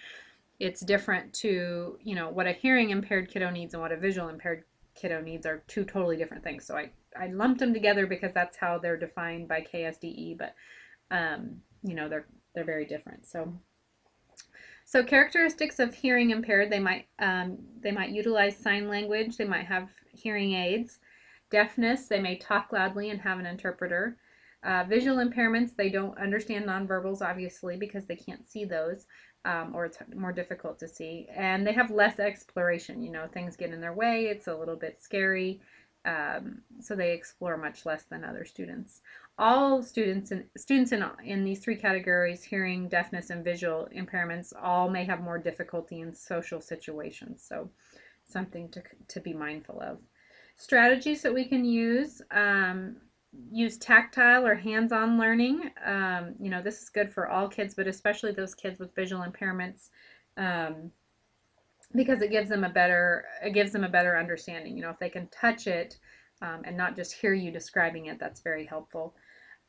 it's different to, what a hearing impaired kiddo needs and what a visual impaired kiddo needs are two totally different things. So I lumped them together because that's how they're defined by KSDE, but they're very different. So characteristics of hearing impaired, they might utilize sign language, they might have hearing aids. Deafness, they may talk loudly and have an interpreter. Visual impairments, they don't understand nonverbals, obviously, because they can't see those, or it's more difficult to see. And they have less exploration. Things get in their way. It's a little bit scary. So they explore much less than other students. All students in these three categories, hearing, deafness, and visual impairments, all may have more difficulty in social situations. So something to be mindful of. Strategies that we can use tactile or hands-on learning. This is good for all kids, but especially those kids with visual impairments, because it gives them a better understanding. If they can touch it and not just hear you describing it, that's very helpful.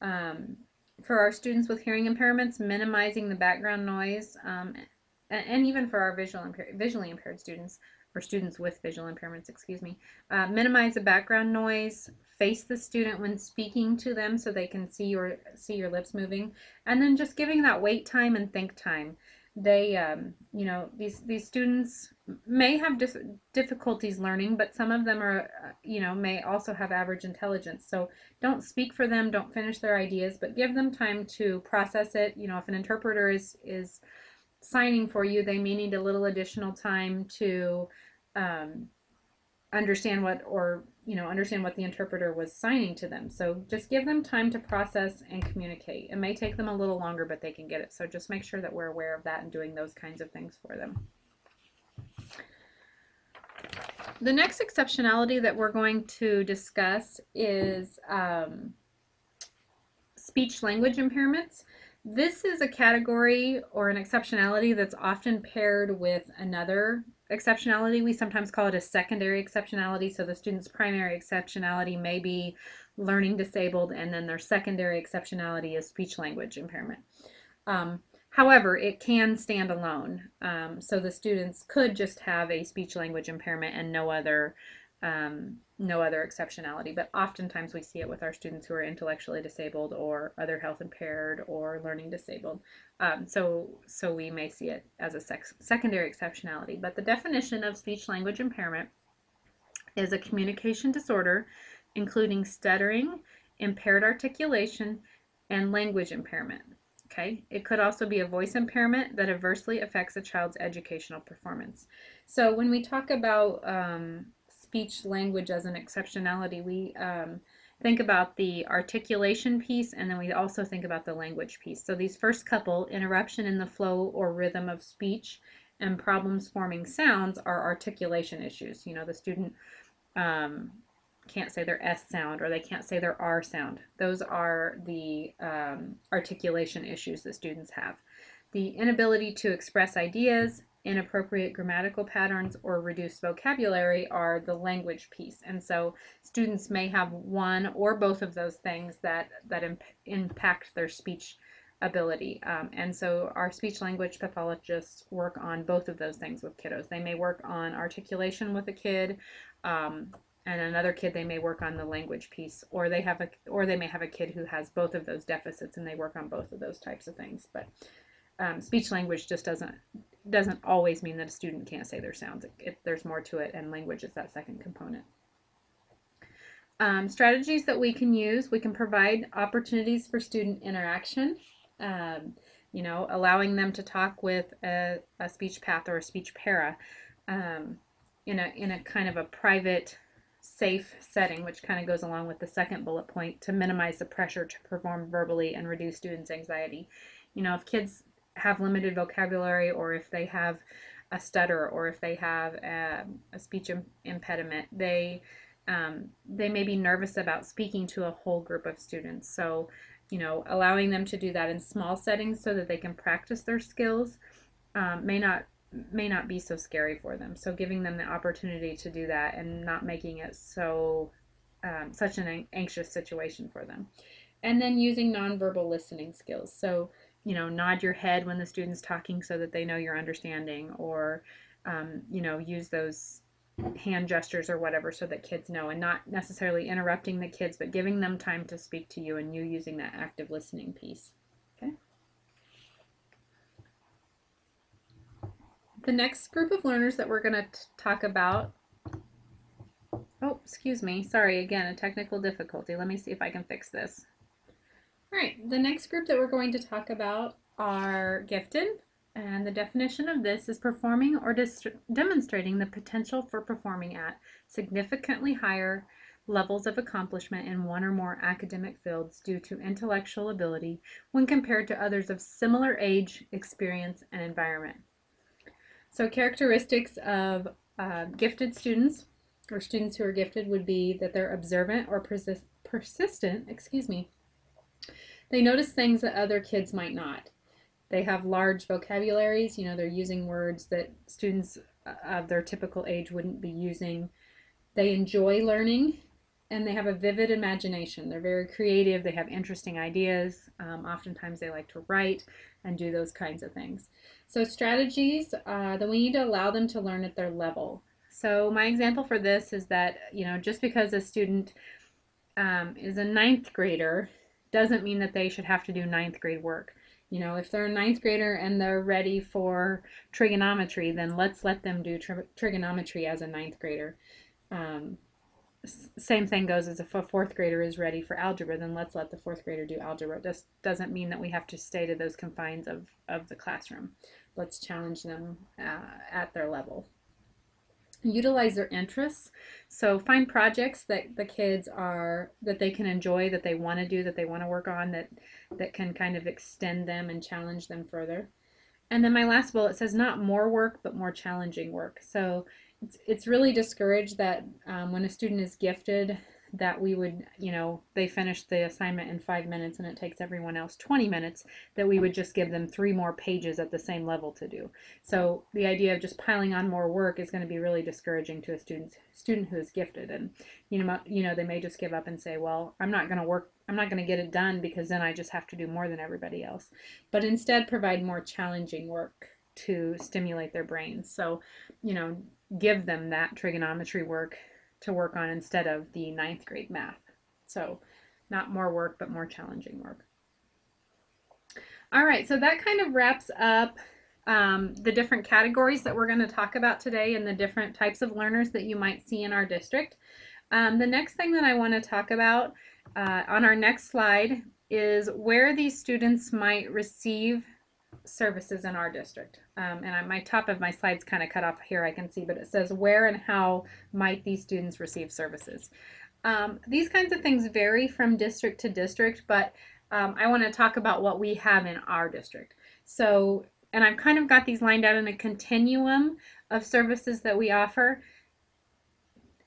For our students with hearing impairments, minimizing the background noise, and even for our visually impaired students, or students with visual impairments, excuse me, minimize the background noise, face the student when speaking to them so they can see your lips moving, and then just giving that wait time and think time. They, these students may have difficulties learning, but some of them are, may also have average intelligence. So don't speak for them, don't finish their ideas, but give them time to process it. If an interpreter is signing for you, they may need a little additional time to understand what the interpreter was signing to them. So just give them time to process and communicate. It may take them a little longer, but they can get it. So just make sure that we're aware of that and doing those kinds of things for them. The next exceptionality that we're going to discuss is speech-language impairments. This is a category or an exceptionality that's often paired with another exceptionality. We sometimes call it a secondary exceptionality. So the student's primary exceptionality may be learning disabled, and then their secondary exceptionality is speech-language impairment. However, it can stand alone. So the students could just have a speech-language impairment and no other exceptionality, but oftentimes we see it with our students who are intellectually disabled or other health impaired or learning disabled. So we may see it as a secondary exceptionality. But the definition of speech-language impairment is a communication disorder including stuttering, impaired articulation, and language impairment. Okay, it could also be a voice impairment that adversely affects a child's educational performance. So when we talk about speech language as an exceptionality, we think about the articulation piece, and then we also think about the language piece. So these first couple, interruption in the flow or rhythm of speech and problems forming sounds, are articulation issues. The student can't say their S sound, or they can't say their R sound. Those are the articulation issues that students have. The inability to express ideas, inappropriate grammatical patterns, or reduced vocabulary are the language piece. And so students may have one or both of those things that impact their speech ability. And so our speech language pathologists work on both of those things with kiddos. They may work on articulation with a kid, and another kid they may work on the language piece, or they may have a kid who has both of those deficits and they work on both of those types of things. But speech language just doesn't always mean that a student can't say their sounds. There's more to it, and language is that second component. Strategies that we can use: we can provide opportunities for student interaction, allowing them to talk with a speech path or a speech para in a kind of a private, safe setting, which kind of goes along with the second bullet point, to minimize the pressure to perform verbally and reduce students' anxiety. If kids have limited vocabulary, or if they have a stutter, or if they have a speech impediment, they may be nervous about speaking to a whole group of students. So, allowing them to do that in small settings so that they can practice their skills may not be so scary for them. So giving them the opportunity to do that and not making it such an anxious situation for them. And then using nonverbal listening skills. So, nod your head when the student's talking so that they know you're understanding, or, use those hand gestures or whatever so that kids know, and not necessarily interrupting the kids, but giving them time to speak to you and you using that active listening piece. Okay. The next group of learners that we're going to talk about, oh, excuse me, sorry, again, a technical difficulty. Let me see if I can fix this. All right, the next group that we're going to talk about are gifted, and the definition of this is performing or demonstrating the potential for performing at significantly higher levels of accomplishment in one or more academic fields due to intellectual ability when compared to others of similar age, experience, and environment. So characteristics of gifted students or students who are gifted would be that they're observant or persistent, They notice things that other kids might not. They have large vocabularies, they're using words that students of their typical age wouldn't be using. They enjoy learning, and they have a vivid imagination. They're very creative. They have interesting ideas. Oftentimes they like to write and do those kinds of things. So strategies, that we need to allow them to learn at their level. So my example for this is that, just because a student is a ninth grader doesn't mean that they should have to do ninth grade work. If they're a ninth grader and they're ready for trigonometry, then let's let them do trigonometry as a ninth grader. Same thing goes as if a fourth grader is ready for algebra, then let's let the fourth grader do algebra. This doesn't mean that we have to stay to those confines of the classroom. Let's challenge them at their level. Utilize their interests. So find projects that the kids that they can enjoy, that they want to do, that they want to work on, that can kind of extend them and challenge them further. And then my last bullet says not more work, but more challenging work. So it's really discouraged that when a student is gifted, that we would, they finish the assignment in 5 minutes and it takes everyone else 20 minutes, that we would just give them 3 more pages at the same level to do. So the idea of just piling on more work is going to be really discouraging to a student who is gifted. And, they may just give up and say, well, I'm not going to get it done because then I just have to do more than everybody else. But instead provide more challenging work to stimulate their brains. So, give them that trigonometry work to work on instead of the ninth grade math. So not more work, but more challenging work. All right, so that kind of wraps up the different categories that we're going to talk about today and the different types of learners that you might see in our district. The next thing that I want to talk about on our next slide is where these students might receive services in our district. And my top of my slide's kind of cut off here, I can see, but it says where and how might these students receive services. These kinds of things vary from district to district, but I want to talk about what we have in our district. So, and I've kind of got these lined out in a continuum of services that we offer.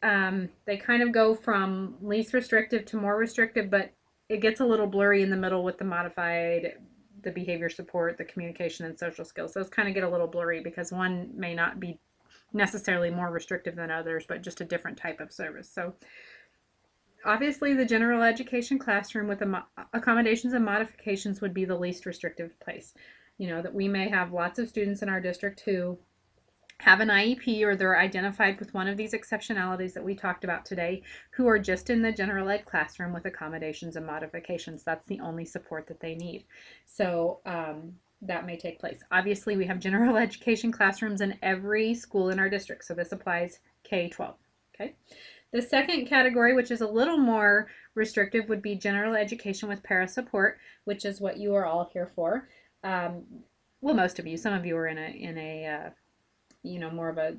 They kind of go from least restrictive to more restrictive, but it gets a little blurry in the middle with the modified, the behavior support, the communication and social skills. Those kind of get a little blurry because one may not be necessarily more restrictive than others, but just a different type of service. So obviously the general education classroom with accommodations and modifications would be the least restrictive place. That we may have lots of students in our district who have an IEP or they're identified with one of these exceptionalities that we talked about today, who are just in the general ed classroom with accommodations and modifications. That's the only support that they need. So that may take place. Obviously, we have general education classrooms in every school in our district, so this applies K-12. Okay. The second category, which is a little more restrictive, would be general education with para support, which is what you are all here for. Well, most of you. Some of you are in a more of a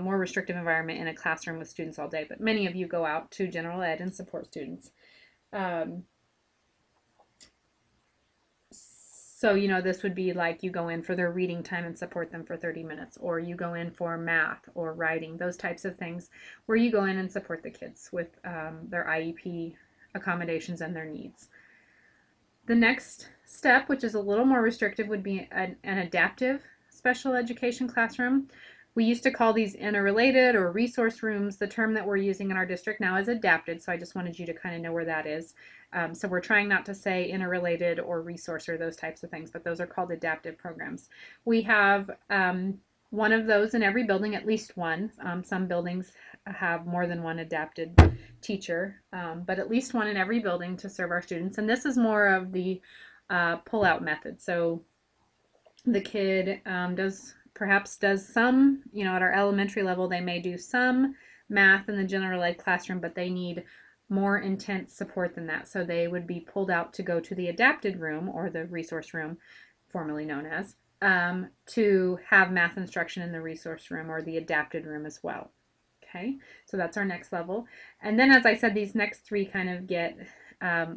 more restrictive environment in a classroom with students all day, but many of you go out to general ed and support students. So, this would be like you go in for their reading time and support them for 30 minutes, or you go in for math or writing, those types of things, where you go in and support the kids with their IEP accommodations and their needs. The next step, which is a little more restrictive, would be an adaptive special education classroom. We used to call these interrelated or resource rooms. The term that we're using in our district now is adapted, so I just wanted you to kind of know where that is. So we're trying not to say interrelated or resource or those types of things, but those are called adaptive programs. We have one of those in every building, at least one. Some buildings have more than one adapted teacher, but at least one in every building to serve our students. And this is more of the pull-out method. So the kid perhaps does some, at our elementary level, they may do some math in the general ed classroom, but they need more intense support than that. So they would be pulled out to go to the adapted room, or the resource room, formerly known as, to have math instruction in the resource room or the adapted room as well. Okay, so that's our next level. And then, as I said, these next three kind of get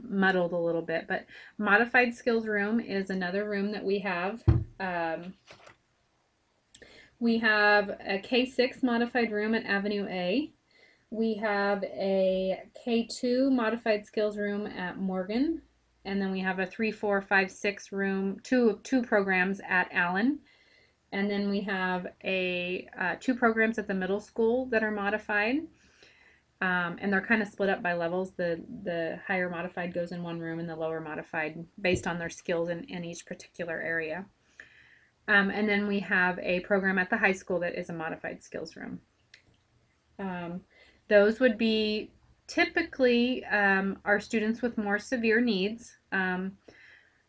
muddled a little bit, but modified skills room is another room that we have. We have a K6 modified room at Avenue A. We have a K2 modified skills room at Morgan. And then we have a 3, 4, 5, 6 room, two programs at Allen. And then we have two programs at the middle school that are modified. And they're kind of split up by levels. The higher modified goes in one room and the lower modified based on their skills in each particular area. And then we have a program at the high school that is a modified skills room. Those would be typically our students with more severe needs.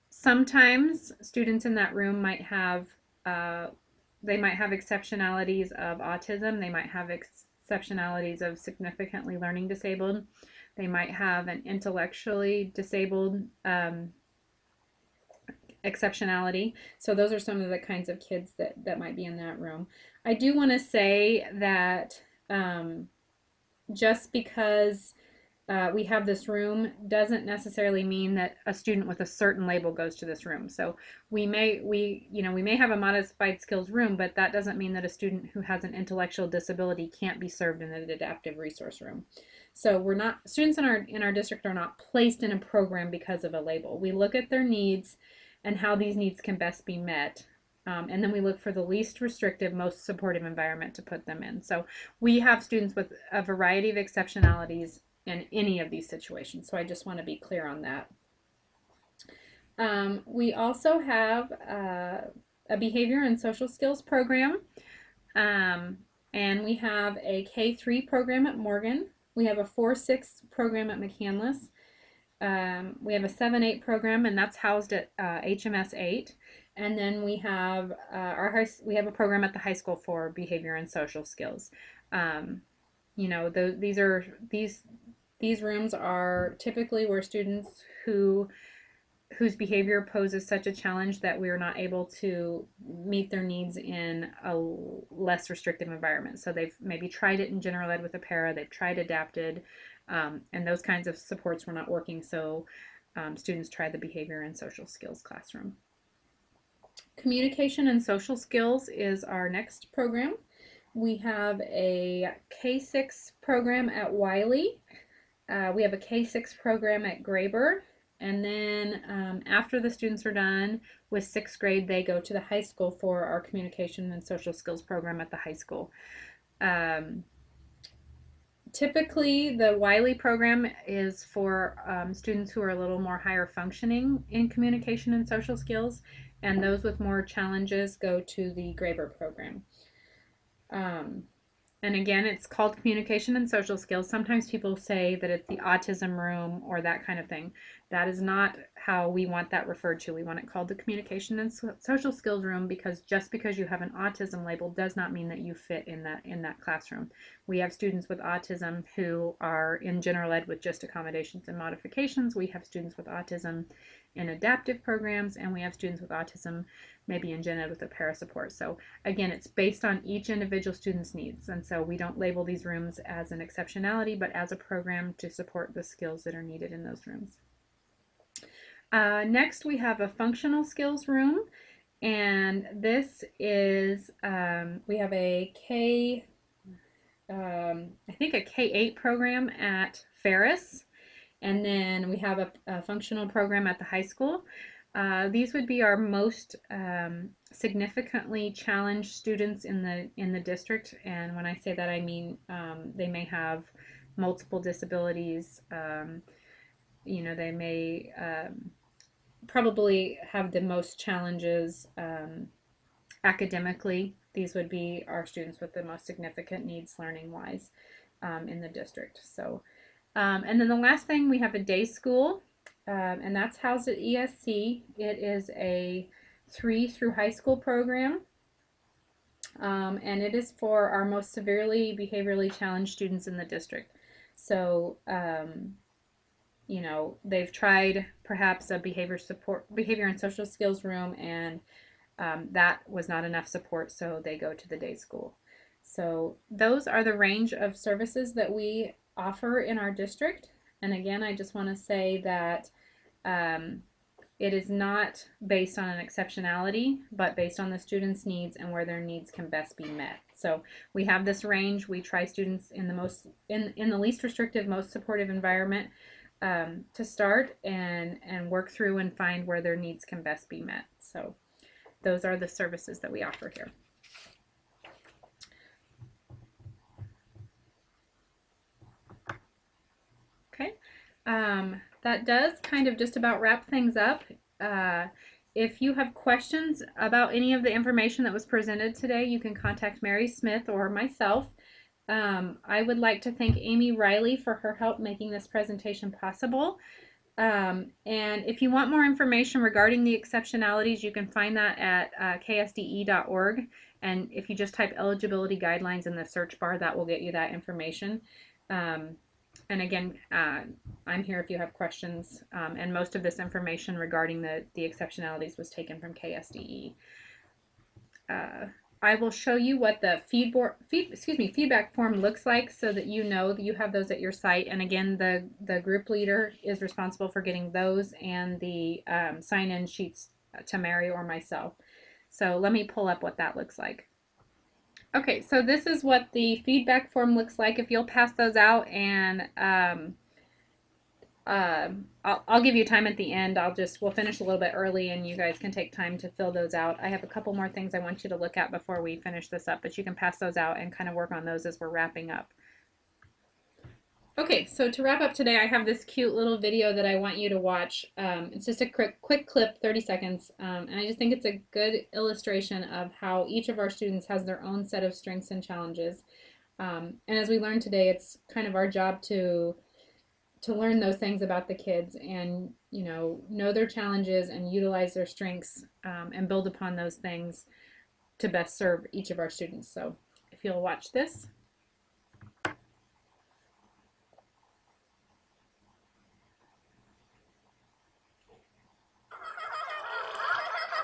Sometimes students in that room might have they might have exceptionalities of autism. They might have exceptionalities of significantly learning disabled. They might have an intellectually disabled exceptionality. So those are some of the kinds of kids that might be in that room. I do want to say that just because we have this room doesn't necessarily mean that a student with a certain label goes to this room. So we may have a modified skills room, but that doesn't mean that a student who has an intellectual disability can't be served in an adaptive resource room. So students in our district are not placed in a program because of a label. We look at their needs and how these needs can best be met. And then we look for the least restrictive, most supportive environment to put them in. So we have students with a variety of exceptionalities in any of these situations. So I just want to be clear on that. We also have a behavior and social skills program. And we have a K3 program at Morgan. We have a 4-6 program at McCandless. We have a 7-8 program, and that's housed at HMS 8. And then we have a program at the high school for behavior and social skills. These rooms are typically where students whose behavior poses such a challenge that we are not able to meet their needs in a less restrictive environment. So they've maybe tried it in general ed with a para, they've tried adapted, and those kinds of supports were not working, so students tried the behavior and social skills classroom. Communication and social skills is our next program. We have a K6 program at Wiley. We have a K6 program at Graber. And then after the students are done with 6th grade, they go to the high school for our communication and social skills program at the high school. Typically, the Wiley program is for students who are a little more higher functioning in communication and social skills, and those with more challenges go to the Graber program. And again, it's called communication and social skills. Sometimes people say that it's the autism room or that kind of thing. That is not how we want that referred to. We want it called the communication and social skills room, because just because you have an autism label does not mean that you fit in that classroom. We have students with autism who are in general ed with just accommodations and modifications. We have students with autism in adaptive programs, and we have students with autism maybe in gen ed with a para support. So again, it's based on each individual student's needs, and so we don't label these rooms as an exceptionality, but as a program to support the skills that are needed in those rooms. Next, we have a functional skills room, and this is we have a I think a K8 program at Ferris. And then we have a functional program at the high school. These would be our most significantly challenged students in the district. And when I say that, I mean they may have multiple disabilities. They may probably have the most challenges academically. These would be our students with the most significant needs learning-wise in the district. So. And then the last thing, we have a day school, and that's housed at ESC. It is a 3 through high school program, and it is for our most severely behaviorally challenged students in the district. So, they've tried perhaps a behavior and social skills room, and that was not enough support, so they go to the day school. So those are the range of services that we offer in our district. And again, I just want to say that it is not based on an exceptionality, but based on the student's needs and where their needs can best be met. So we have this range. We try students in the least restrictive, most supportive environment to start and work through and find where their needs can best be met. So those are the services that we offer here. Okay, that does kind of just about wrap things up. If you have questions about any of the information that was presented today, you can contact Mary Smith or myself. I would like to thank Amy Riley for her help making this presentation possible. And if you want more information regarding the exceptionalities, you can find that at ksde.org. And if you just type eligibility guidelines in the search bar, that will get you that information. And again, I'm here if you have questions, and most of this information regarding the exceptionalities was taken from KSDE. I will show you what the feedback form looks like so that you know that you have those at your site. And again, the group leader is responsible for getting those and the sign-in sheets to Mary or myself. So let me pull up what that looks like. Okay, so this is what the feedback form looks like. If you'll pass those out, and I'll give you time at the end. We'll finish a little bit early and you guys can take time to fill those out. I have a couple more things I want you to look at before we finish this up, but you can pass those out and kind of work on those as we're wrapping up. Okay, so to wrap up today, I have this cute little video that I want you to watch. It's just a quick clip, 30 seconds, and I just think it's a good illustration of how each of our students has their own set of strengths and challenges. And as we learned today, it's kind of our job to learn those things about the kids and, you know their challenges and utilize their strengths and build upon those things to best serve each of our students. So if you'll watch this.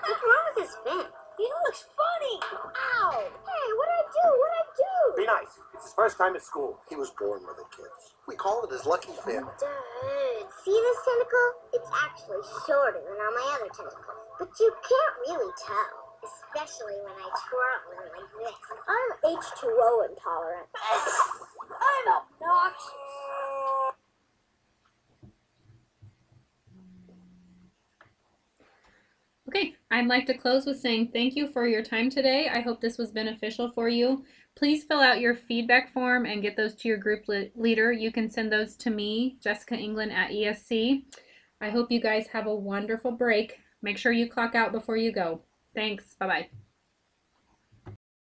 What's wrong with this Finn? He looks funny! Ow! Hey, what'd I do? What'd I do? Be nice. It's his first time at school. He was born with it, kids. We call it his lucky fin. Dad, see this tentacle? It's actually shorter than all my other tentacles. But you can't really tell, especially when I twirl them like this. I'm H2O intolerant. I'm obnoxious. Okay, I'd like to close with saying thank you for your time today. I hope this was beneficial for you. Please fill out your feedback form and get those to your group leader. You can send those to me, Jessica England at ESC. I hope you guys have a wonderful break. Make sure you clock out before you go. Thanks. Bye-bye.